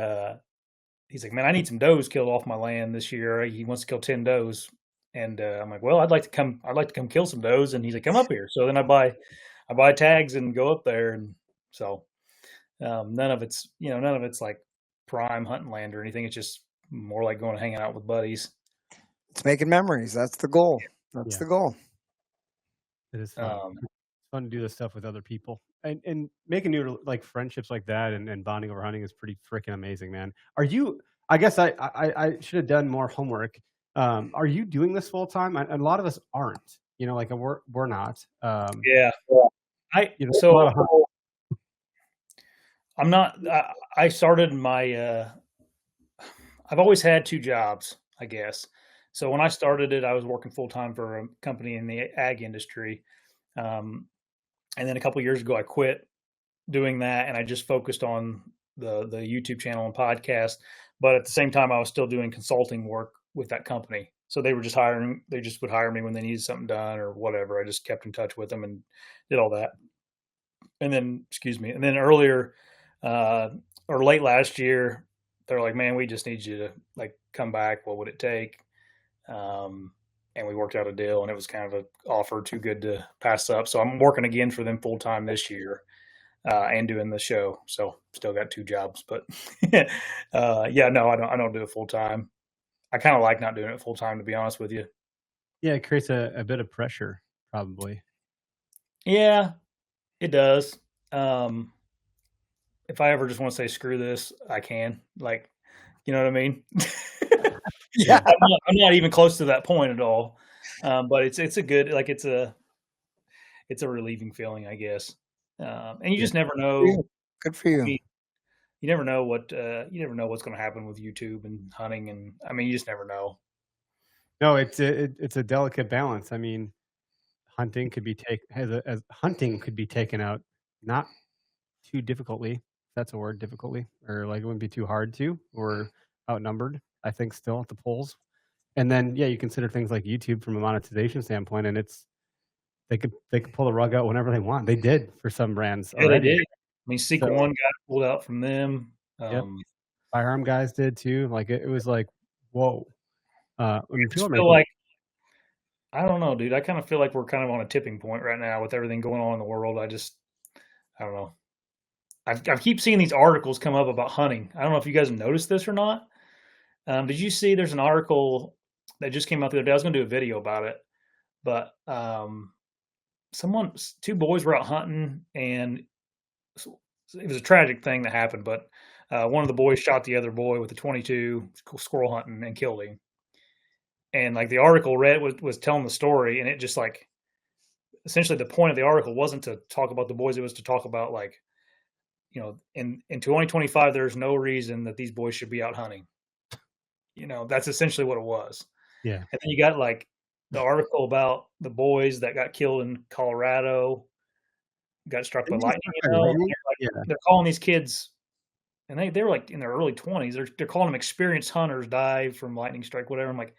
he's like, man, I need some does killed off my land this year. He wants to kill 10 does. And I'm like, well, I'd like to come kill some does. And he's like, come up here. So then I buy tags and go up there. And so none of it's like prime hunting land or anything. It's just more like going and hanging out with buddies. It's making memories. That's the goal. That's the goal. It is fun. It's fun to do this stuff with other people, and making new like friendships like that and bonding over hunting is pretty freaking amazing, man. I guess I should have done more homework. Are you doing this full time? And a lot of us aren't. Like we're not. Yeah. I'm not. I started my. I've always had 2 jobs, I guess. So when I started it, I was working full time for a company in the ag industry, and then a couple of years ago, I quit doing that, and I just focused on the YouTube channel and podcast. But at the same time, I was still doing consulting work with that company. So they were just hiring. They just would hire me when they needed something done or whatever. I just kept in touch with them and did all that. And then, earlier or late last year, they're like, man, we just need you to like come back. What would it take? And we worked out a deal, and it was kind of an offer too good to pass up. So I'm working again for them full time this year, and doing the show. So still got 2 jobs, but I don't do it full time. I kind of like not doing it full time, to be honest with you. Yeah, it creates a bit of pressure, probably. Yeah, it does. if I ever just want to say screw this, I can. Like, you know what I mean? Yeah. I'm not even close to that point at all. But it's a good, like, it's a relieving feeling, I guess. And you just never know. Good for I you. mean, you never know what's going to happen with YouTube and hunting, and I mean, you just never know. No, it's a delicate balance. I mean, hunting could be hunting could be taken out not too difficultly. If that's a word, difficultly, or like it wouldn't be too hard to, or outnumbered. I think still at the polls. And then you consider things like YouTube from a monetization standpoint, and they could pull the rug out whenever they want. They did for some brands Yeah, already. they did. I mean, Seek So- One got pulled out from them. Yep. Firearm guys did too. Like it was like, whoa. I mean, I just feel like, I don't know, dude. I kind of feel like we're kind of on a tipping point right now with everything going on in the world. I don't know. I keep seeing these articles come up about hunting. I don't know if you guys noticed this or not. Did you see there's an article that just came out the other day? I was going to do a video about it, but two boys were out hunting, and it was a tragic thing that happened, but one of the boys shot the other boy with a .22 squirrel hunting and killed him. And like the article was telling the story, and it just like, essentially the point of the article wasn't to talk about the boys. It was to talk about, like, you know, in 2025, there's no reason that these boys should be out hunting. You know, that's essentially what it was. Yeah. And then you got like the article about the boys that got killed in Colorado, got struck by lightning. You know, they're calling these kids, and they were like in their early 20s. They're calling them experienced hunters, died from lightning strike, whatever. I'm like,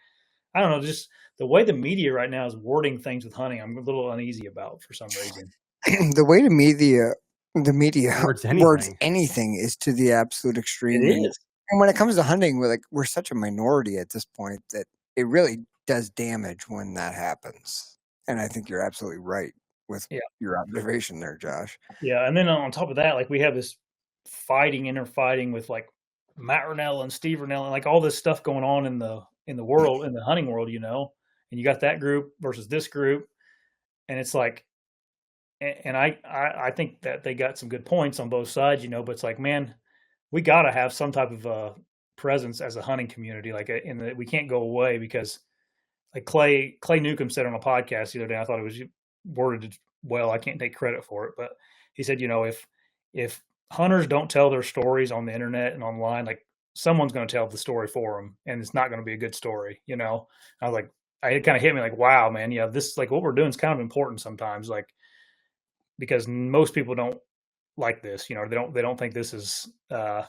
I don't know, just the way the media right now is wording things with hunting, I'm a little uneasy about for some reason. The way the media words anything is to the absolute extreme. It is. And when it comes to hunting, we're such a minority at this point that it really does damage when that happens. And I think you're absolutely right with your observation there, Josh. Yeah, and then on top of that, like, we have this inner fighting with like Matt Rennell and Steve Rennell and like all this stuff going on in the world, in the hunting world, you know, and you got that group versus this group, and it's like, and I think that they got some good points on both sides, you know, but it's like, man, we got to have some type of presence as a hunting community, like we can't go away, because like Clay Newcomb said on a podcast the other day, I thought it was worded well. I can't take credit for it, but he said, you know, if hunters don't tell their stories on the internet and online, like, someone's going to tell the story for them, and it's not going to be a good story, you know? I was like, it kind of hit me like, wow, man, yeah, this, like, what we're doing is kind of important sometimes, like, because most people don't like this, you know, they don't think this is a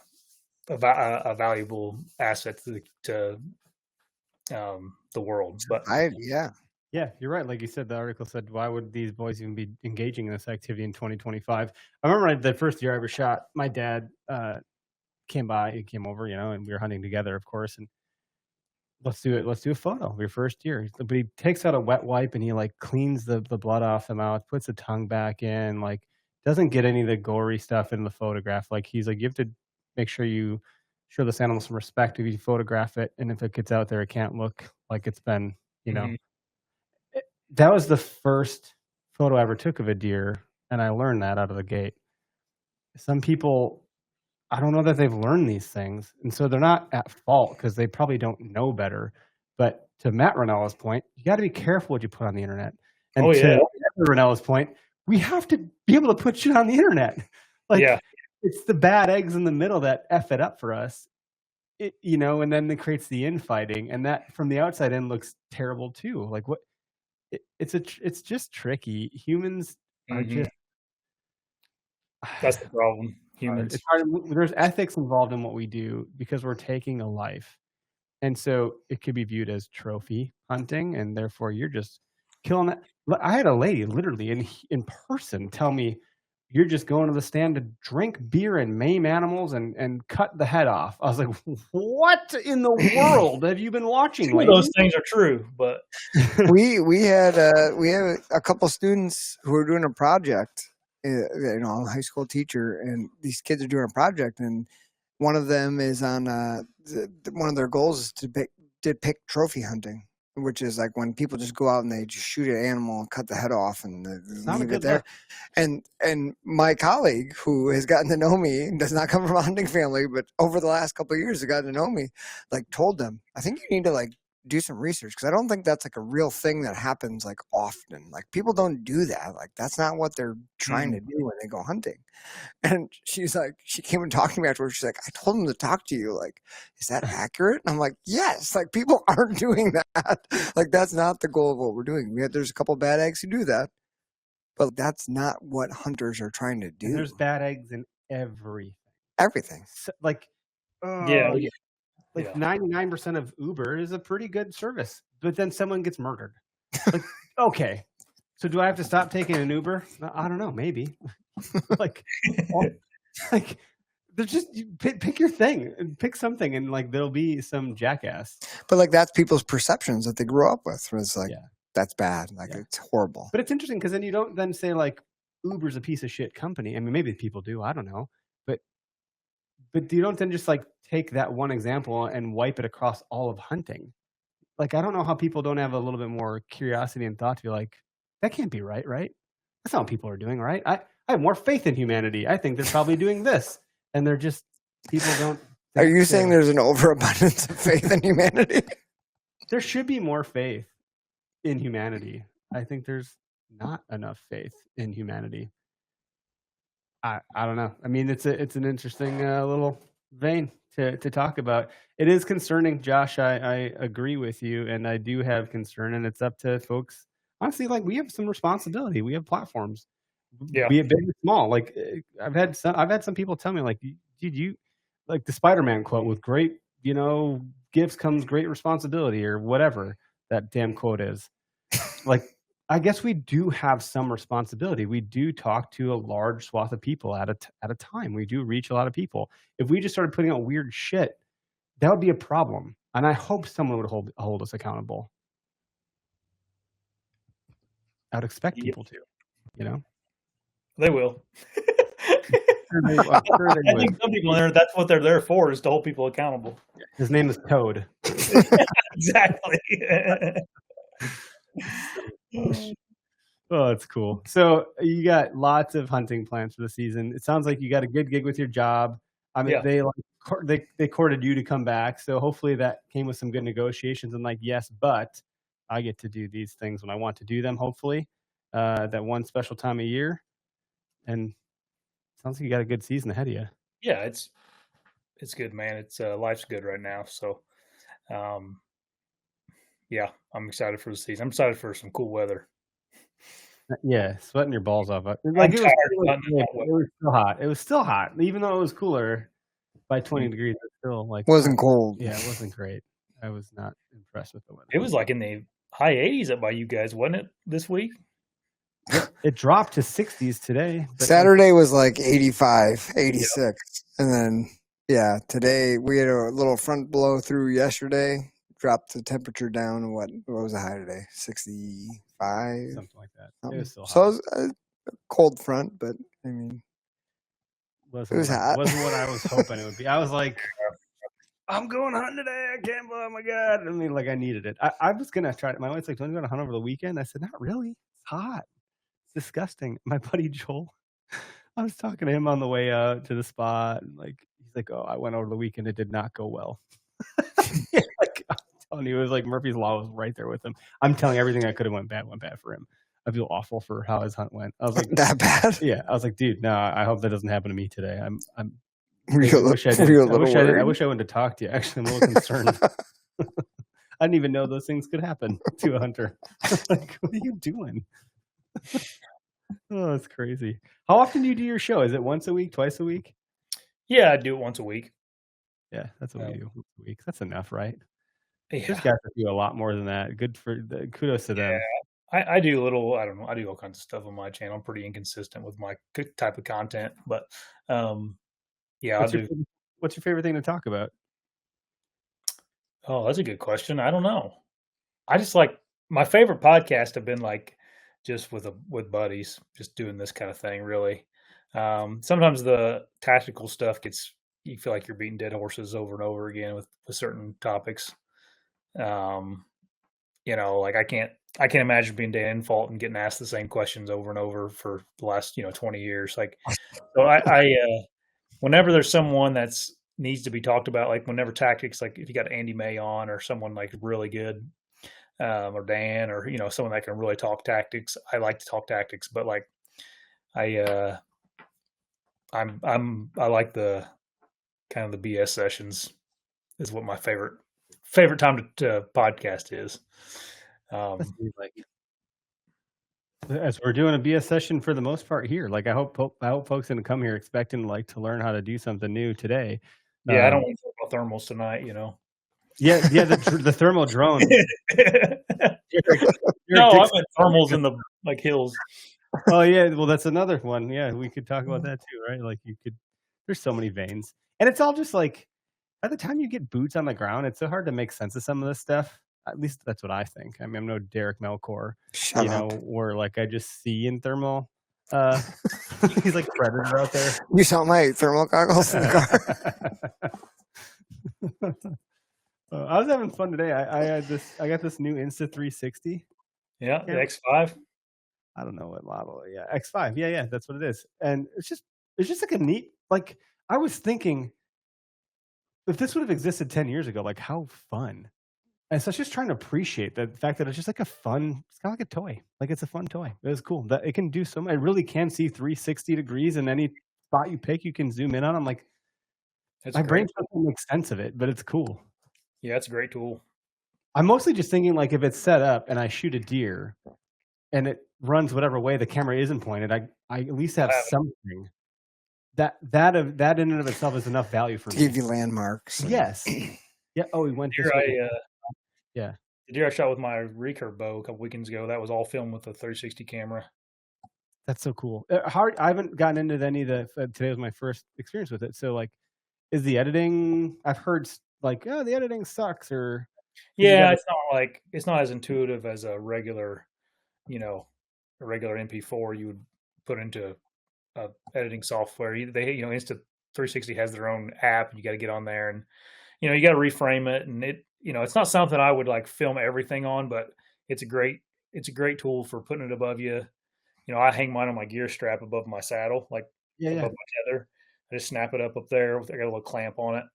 valuable asset to the world. But yeah, you're right. Like you said, the article said, why would these boys even be engaging in this activity in 2025? I remember the first year I ever shot, my dad came over, you know, and we were hunting together, of course, and let's do a photo of your first year. But he takes out a wet wipe and he like cleans the blood off the mouth, puts the tongue back in, like doesn't get any of the gory stuff in the photograph. Like, he's like, you have to make sure you show this animal some respect if you photograph it, and if it gets out there, it can't look like it's been, you know. That was the first photo I ever took of a deer, and I learned that out of the gate. Some people, I don't know that they've learned these things, and so they're not at fault because they probably don't know better. But to Matt Rennell's point, you got to be careful what you put on the internet. And to Rennell's point, we have to be able to put shit on the internet. Like, it's the bad eggs in the middle that F it up for us. You know, and then it creates the infighting, and that from the outside in looks terrible too. Like, what? It's just tricky. Humans are just. That's the problem. Humans. It's hard. There's ethics involved in what we do because we're taking a life, and so it could be viewed as trophy hunting, and therefore you're just killing it. I had a lady literally in person tell me, you're just going to the stand to drink beer and maim animals and cut the head off. I was like, what in the world have you been watching? Those things are true, but we had a couple students who were doing a project. You know, I'm a high school teacher, and these kids are doing a project, and one of them is on one of their goals is to depict trophy hunting. which is like when people just go out and they just shoot an animal and cut the head off and Not a leave it good there. look. And my colleague who has gotten to know me does not come from a hunting family, but over the last couple of years has gotten to know me, like told them, I think you need to like do some research because I don't think that's like a real thing that happens like often. Like people don't do that. Like that's not what they're trying to do when they go hunting. And she's like, she came and talked to me afterwards. She's like, I told him to talk to you. Like, is that accurate? And I'm like, yes. Like people aren't doing that. Like that's not the goal of what we're doing. There's a couple bad eggs who do that, but that's not what hunters are trying to do. And there's bad eggs in everything. Everything. So, like, Yeah. like 99% of Uber is a pretty good service, but then someone gets murdered. Like, okay, so do I have to stop taking an Uber? I don't know, maybe. like, there's just pick your thing and pick something, and like there'll be some jackass. But like that's people's perceptions that they grew up with. Was like Yeah. that's bad. Like it's horrible. But it's interesting because then you don't then say like Uber's a piece of shit company. I mean, maybe people do. I don't know, but you don't then just like take that one example and wipe it across all of hunting. Like, I don't know how people don't have a little bit more curiosity and thought to be like, that can't be right, right? That's not what people are doing, right? I have more faith in humanity. I think they're probably doing this. And they're just, people don't. Are you saying there's an overabundance of faith in humanity? There should be more faith in humanity. I think there's not enough faith in humanity. I don't know. I mean, it's an interesting little vein to talk about. It is concerning, Josh. I agree with you, and I do have concern, and it's up to folks. Honestly, like we have some responsibility. We have platforms, Yeah. be it big or small. Like I've had some people tell me, like, dude, you like the Spider-Man quote with great, gifts comes great responsibility, or whatever that damn quote is. Like, I guess we do have some responsibility. We do talk to a large swath of people at a time. We do reach a lot of people. If we just started putting out weird shit, that would be a problem. And I hope someone would hold us accountable. I would expect people to, They will. I'm sure they I think some people there, that's what they're there for, is to hold people accountable. His name is Toad. Exactly. Oh, that's cool. So you got lots of hunting plans for the season. It sounds like you got a good gig with your job. I mean, Yeah. they courted you to come back. So hopefully that came with some good negotiations and like, yes, but I get to do these things when I want to do them, hopefully, that one special time of year. And sounds like you got a good season ahead of you. Yeah, it's good, man. It's life's good right now. So yeah, I'm excited for the season. I'm excited for some cool weather. Yeah, sweating your balls off. Like, I'm it tired. was still hot. It was still hot, even though it was cooler by 20 degrees. It still like Wasn't cold. Yeah, it wasn't great. I was not impressed with the weather. It was like in the high 80s up by you guys, wasn't it, this week? It dropped to 60s today. But Saturday was like 85, 86. And then, yeah, today we had a little front blow through yesterday, dropped the temperature down. What was the high today? 65? something like that. It was still hot. So it was a cold front, but I mean, Wasn't it was what hot. Wasn't what I was hoping it would be. I was like, I'm going hunting today. I can't believe, oh my God. I mean, like I needed it. I was going to try it. My wife's like, do you want to go to hunt over the weekend? I said, not really. It's hot. It's disgusting. My buddy Joel, I was talking to him on the way out to the spot. And like, he's like, oh, I went over the weekend. It did not go well. Like, I'm telling you, it was like Murphy's Law was right there with him. I'm telling you, everything that could have went bad for him. I feel awful for how his hunt went. I was like, that bad? yeah. I was like, dude, no, I hope that doesn't happen to me today. I Wish wish I wouldn't have talked to you. Actually, I'm a little concerned. I didn't even know those things could happen to a hunter. Like, what are you doing? Oh, that's crazy. How often do you do your show? Is it once a week, twice a week? Yeah, I do it once a week. Yeah, that's what we do. Once a week. That's enough, right? Yeah. There's guys that do a lot more than that. Kudos to them. I do a little, I don't know, I do all kinds of stuff on my channel. I'm pretty inconsistent with my type of content, but yeah, What's your favorite thing to talk about? Oh, that's a good question. I don't know. I just like, my favorite podcasts have been like just with buddies, just doing this kind of thing, really. Sometimes the tactical stuff you feel like you're beating dead horses over and over again with certain topics. like I can't imagine being Dan Infalt and getting asked the same questions over and over for the last 20 years. Like, so I whenever there's someone that's needs to be talked about, like whenever tactics, like if you got Andy May on or someone like really good, or Dan, or someone that can really talk tactics, I like to talk tactics. But like I like the kind of the BS sessions is what my favorite time to podcast is. Like, as we're doing a BS session for the most part here, like I hope folks gonna come here expecting like to learn how to do something new today. Yeah, I don't want to talk about thermals tonight. Yeah, the thermal drone. No, I meant thermals in the like hills. Oh yeah, well that's another one. Yeah, we could talk about that too, right? Like there's so many veins, and it's all just like by the time you get boots on the ground, it's so hard to make sense of some of this stuff. At least that's what I think. I mean, I'm no Derek Melkor, where like I just see in thermal. He's like Predator out there. You saw my thermal goggles in the car. I was having fun today. I got this new Insta360. Yeah, the X5. I don't know what model. Yeah, X5. Yeah, that's what it is. And it's just like a neat. Like I was thinking, if this would have existed 10 years ago, like how fun. And so I was just trying to appreciate the fact that it's just like it's kind of like a toy. Like it's a fun toy. It was cool that it can do so much. It really can see 360 degrees in any spot you pick. You can zoom in on. I'm like, my brain doesn't make sense of it, but it's cool. Yeah, it's a great tool. I'm mostly just thinking like if it's set up and I shoot a deer and it runs whatever way the camera isn't pointed, I at least have something. That in and of itself is enough value for me. Give you landmarks. Yes. Yeah. Oh, we went this way. Yeah. The deer I shot with my recurve bow a couple weekends ago, that was all filmed with a 360 camera. That's so cool. I haven't gotten into any of the. Today was my first experience with it. So, like, is the editing? I've heard like, oh, the editing sucks, or yeah, it's not as intuitive as a regular, a regular MP4 you would put into editing software. Insta360 has their own app, and you got to get on there, and you got to reframe it, and it's not something I would like film everything on, but it's a great tool for putting it above you. I hang mine on my gear strap above my saddle, like above my tether. I just snap it up there. I got a little clamp on it,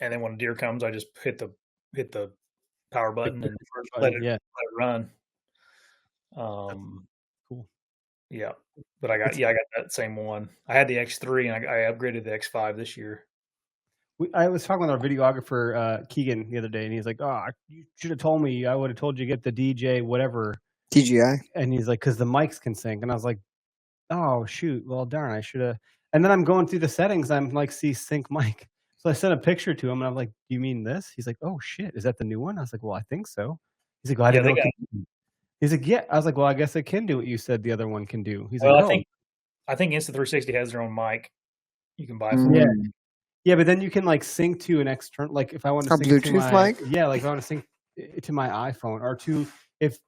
and then when a deer comes, I just hit the power button and let it run. Cool. Yeah, but I got that same one. I had the X3 and I upgraded the X5 this year. I was talking with our videographer Keegan the other day, and he's like, "Oh, you should have told me. I would have told you to get the DJ whatever DJI." And he's like, "Because the mics can sync." And I was like, "Oh shoot! Well, darn, I should have." And then I'm going through the settings. I'm like, "See sync mic." So I sent a picture to him, and I'm like, "Do you mean this?" He's like, "Oh shit! Is that the new one?" I was like, "Well, I think so." He's like, "Well, I didn't know." He's like, "Yeah." I was like, "Well, I guess it can do what you said the other one can do." He's like, I think Insta360 has their own mic. You can buy from them. Yeah, but then you can like sync to an external, like if I want to sync Bluetooth to my mic? Yeah, like if I want to sync to my iPhone, or to if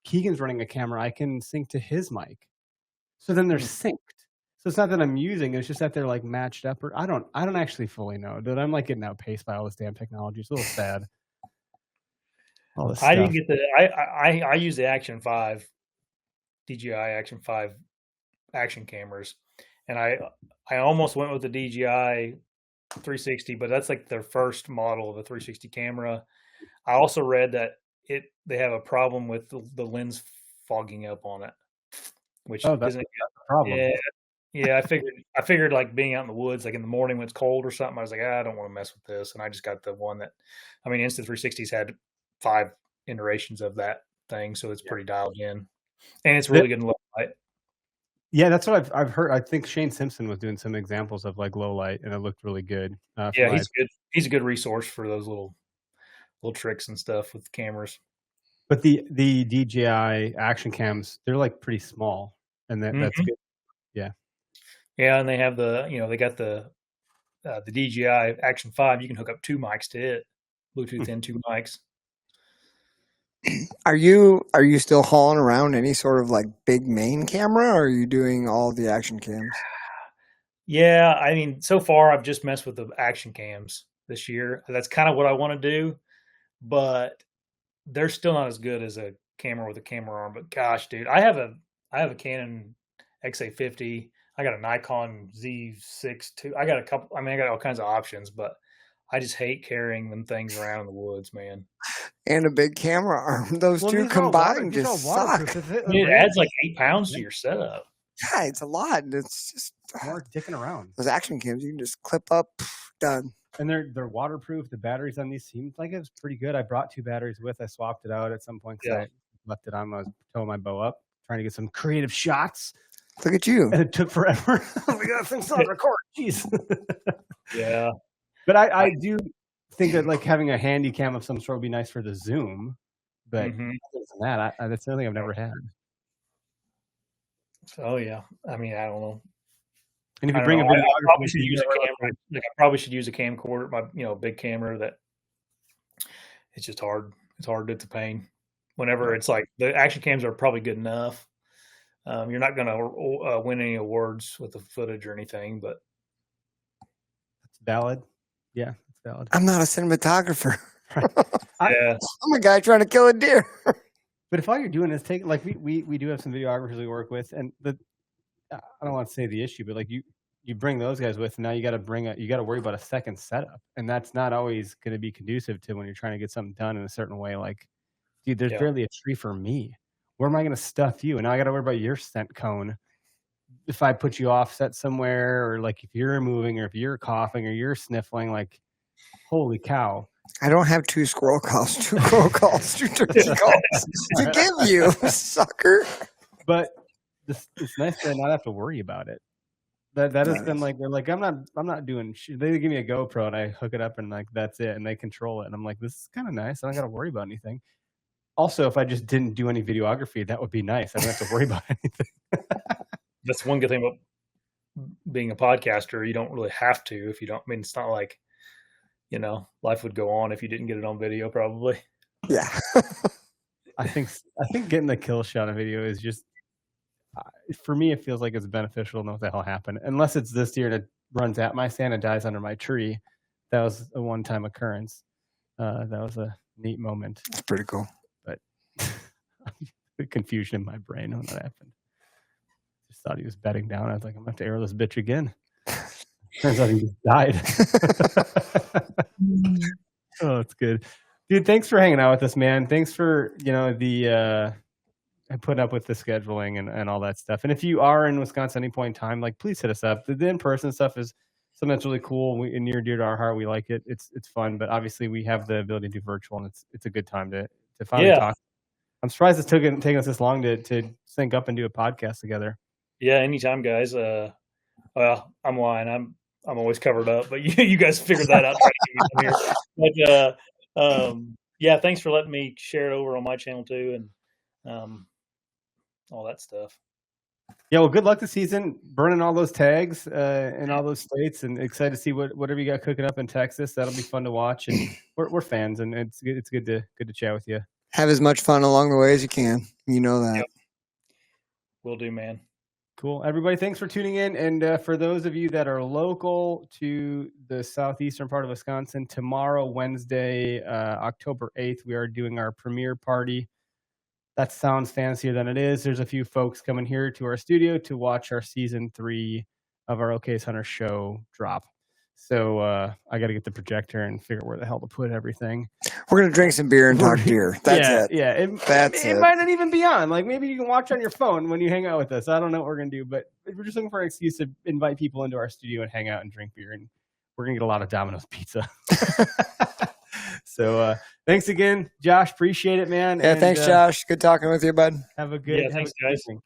Keegan's running a camera, I can sync to his mic. So then they're synced. So it's not that I'm using, it's just that they're like matched up, or I don't actually fully know. Dude, I'm like getting outpaced by all this damn technology. It's a little sad. All this I stuff. didn't get I use the Action 5 DJI Action 5 action cameras, and I almost went with the DJI 360, but that's like their first model of a 360 camera. I also read that they have a problem with the lens fogging up on it, which isn't a problem. Yeah, I figured like being out in the woods, like in the morning when it's cold or something, I was like, I don't want to mess with this, and I just got the one that, Insta360's had 5 iterations of that thing, so it's pretty dialed in, and it's really good in low light. Yeah, that's what I've heard. I think Shane Simpson was doing some examples of like low light, and it looked really good. Yeah, he's good. He's a good resource for those little tricks and stuff with the cameras. But the DJI action cams, they're like pretty small, and that's good. Yeah. Yeah, and they have they got the DJI Action 5. You can hook up 2 mics to it, Bluetooth and 2 mics. Are you still hauling around any sort of like big main camera, or are you doing all the action cams? Yeah, so far I've just messed with the action cams this year. That's kind of what I want to do, but they're still not as good as a camera with a camera arm. But gosh, dude, I have a Canon XA50. I got a Nikon Z6 II. I got a couple. I mean, I got all kinds of options, but I just hate carrying them things around in the woods, man. And a big camera arm. Those two combined just suck. It adds like 8 pounds to your setup. Yeah, it's a lot. And it's just more dicking around. Those action cams, you can just clip up, done. And they're waterproof. The batteries on these seemed like it was pretty good. I brought 2 batteries with. I swapped it out at some point because I left it on. I was towing my bow up, trying to get some creative shots. Look at you. And it took forever. We got things on record. Jeez. Yeah. But I do think that like having a handy cam of some sort would be nice for the zoom. But other than that, that's something I've never had. Oh yeah. I mean, I don't know. And if you bring a video, I probably should use a camera. Like, I probably should use a camcorder, my big camera. That it's just hard. It's hard. It's a pain. Whenever it's like the action cams are probably good enough. You're not going to win any awards with the footage or anything, but it's valid. Yeah, it's valid. I'm not a cinematographer. Yeah, I'm a guy trying to kill a deer. But if all you're doing is take, like we do have some videographers we work with, and I don't want to say the issue, but like you bring those guys with, and now you got to worry about a second setup, and that's not always going to be conducive to when you're trying to get something done in a certain way. Like, dude, there's barely a tree for me. Where am I going to stuff you? And now I got to worry about your scent cone. If I put you offset somewhere, or like if you're moving, or if you're coughing, or you're sniffling, like, holy cow. I don't have 2 squirrel calls, 2 crow calls, 2 turkey calls to give you, sucker. But it's nice to not have to worry about it. That has been like, they're like, I'm not doing shit. They give me a GoPro and I hook it up and like that's it, and they control it. And I'm like, this is kind of nice. I don't got to worry about anything. Also, if I just didn't do any videography, that would be nice. I don't have to worry about anything. That's one good thing about being a podcaster. You don't really have to if you don't. I mean, it's not like, life would go on if you didn't get it on video, probably. Yeah. I think getting the kill shot on video is just, for me, it feels like it's beneficial to know what the hell happened. Unless it's this deer that runs at my stand and dies under my tree. That was a one-time occurrence. That was a neat moment. That's pretty cool. But the confusion in my brain when that happened. Just thought he was bedding down. I was like, I'm going to have to arrow this bitch again. Turns out he just died. Oh, it's good. Dude, thanks for hanging out with us, man. Thanks for, putting up with the scheduling and all that stuff. And if you are in Wisconsin at any point in time, like, please hit us up. The in-person stuff is something that's really cool and near dear to our heart. We like it. It's fun, but obviously we have the ability to do virtual, and it's a good time to finally talk. I'm surprised it's taken us this long to sync up and do a podcast together. Yeah, anytime, guys. Well, I'm lying. I'm always covered up, but you guys figured that out. But thanks for letting me share it over on my channel too, and all that stuff. Yeah, well, good luck this season, burning all those tags in all those states, and excited to see whatever you got cooking up in Texas. That'll be fun to watch, and we're fans, and it's good to chat with you. Have as much fun along the way as you can. You know that. Yep. Will do, man. Cool. Everybody, thanks for tuning in. And for those of you that are local to the southeastern part of Wisconsin, tomorrow, Wednesday, October 8th, we are doing our premiere party. That sounds fancier than it is. There's a few folks coming here to our studio to watch our season 3 of our Okayest Hunter show drop. So I got to get the projector and figure out where the hell to put everything. We're going to drink some beer and talk deer. That's it. Yeah, it might not even be on. Like, maybe you can watch on your phone when you hang out with us. I don't know what we're going to do, but we're just looking for an excuse to invite people into our studio and hang out and drink beer. And we're going to get a lot of Domino's pizza. So thanks again, Josh. Appreciate it, man. Yeah, thanks, Josh. Good talking with you, bud. Have a good thanks, guys. Evening.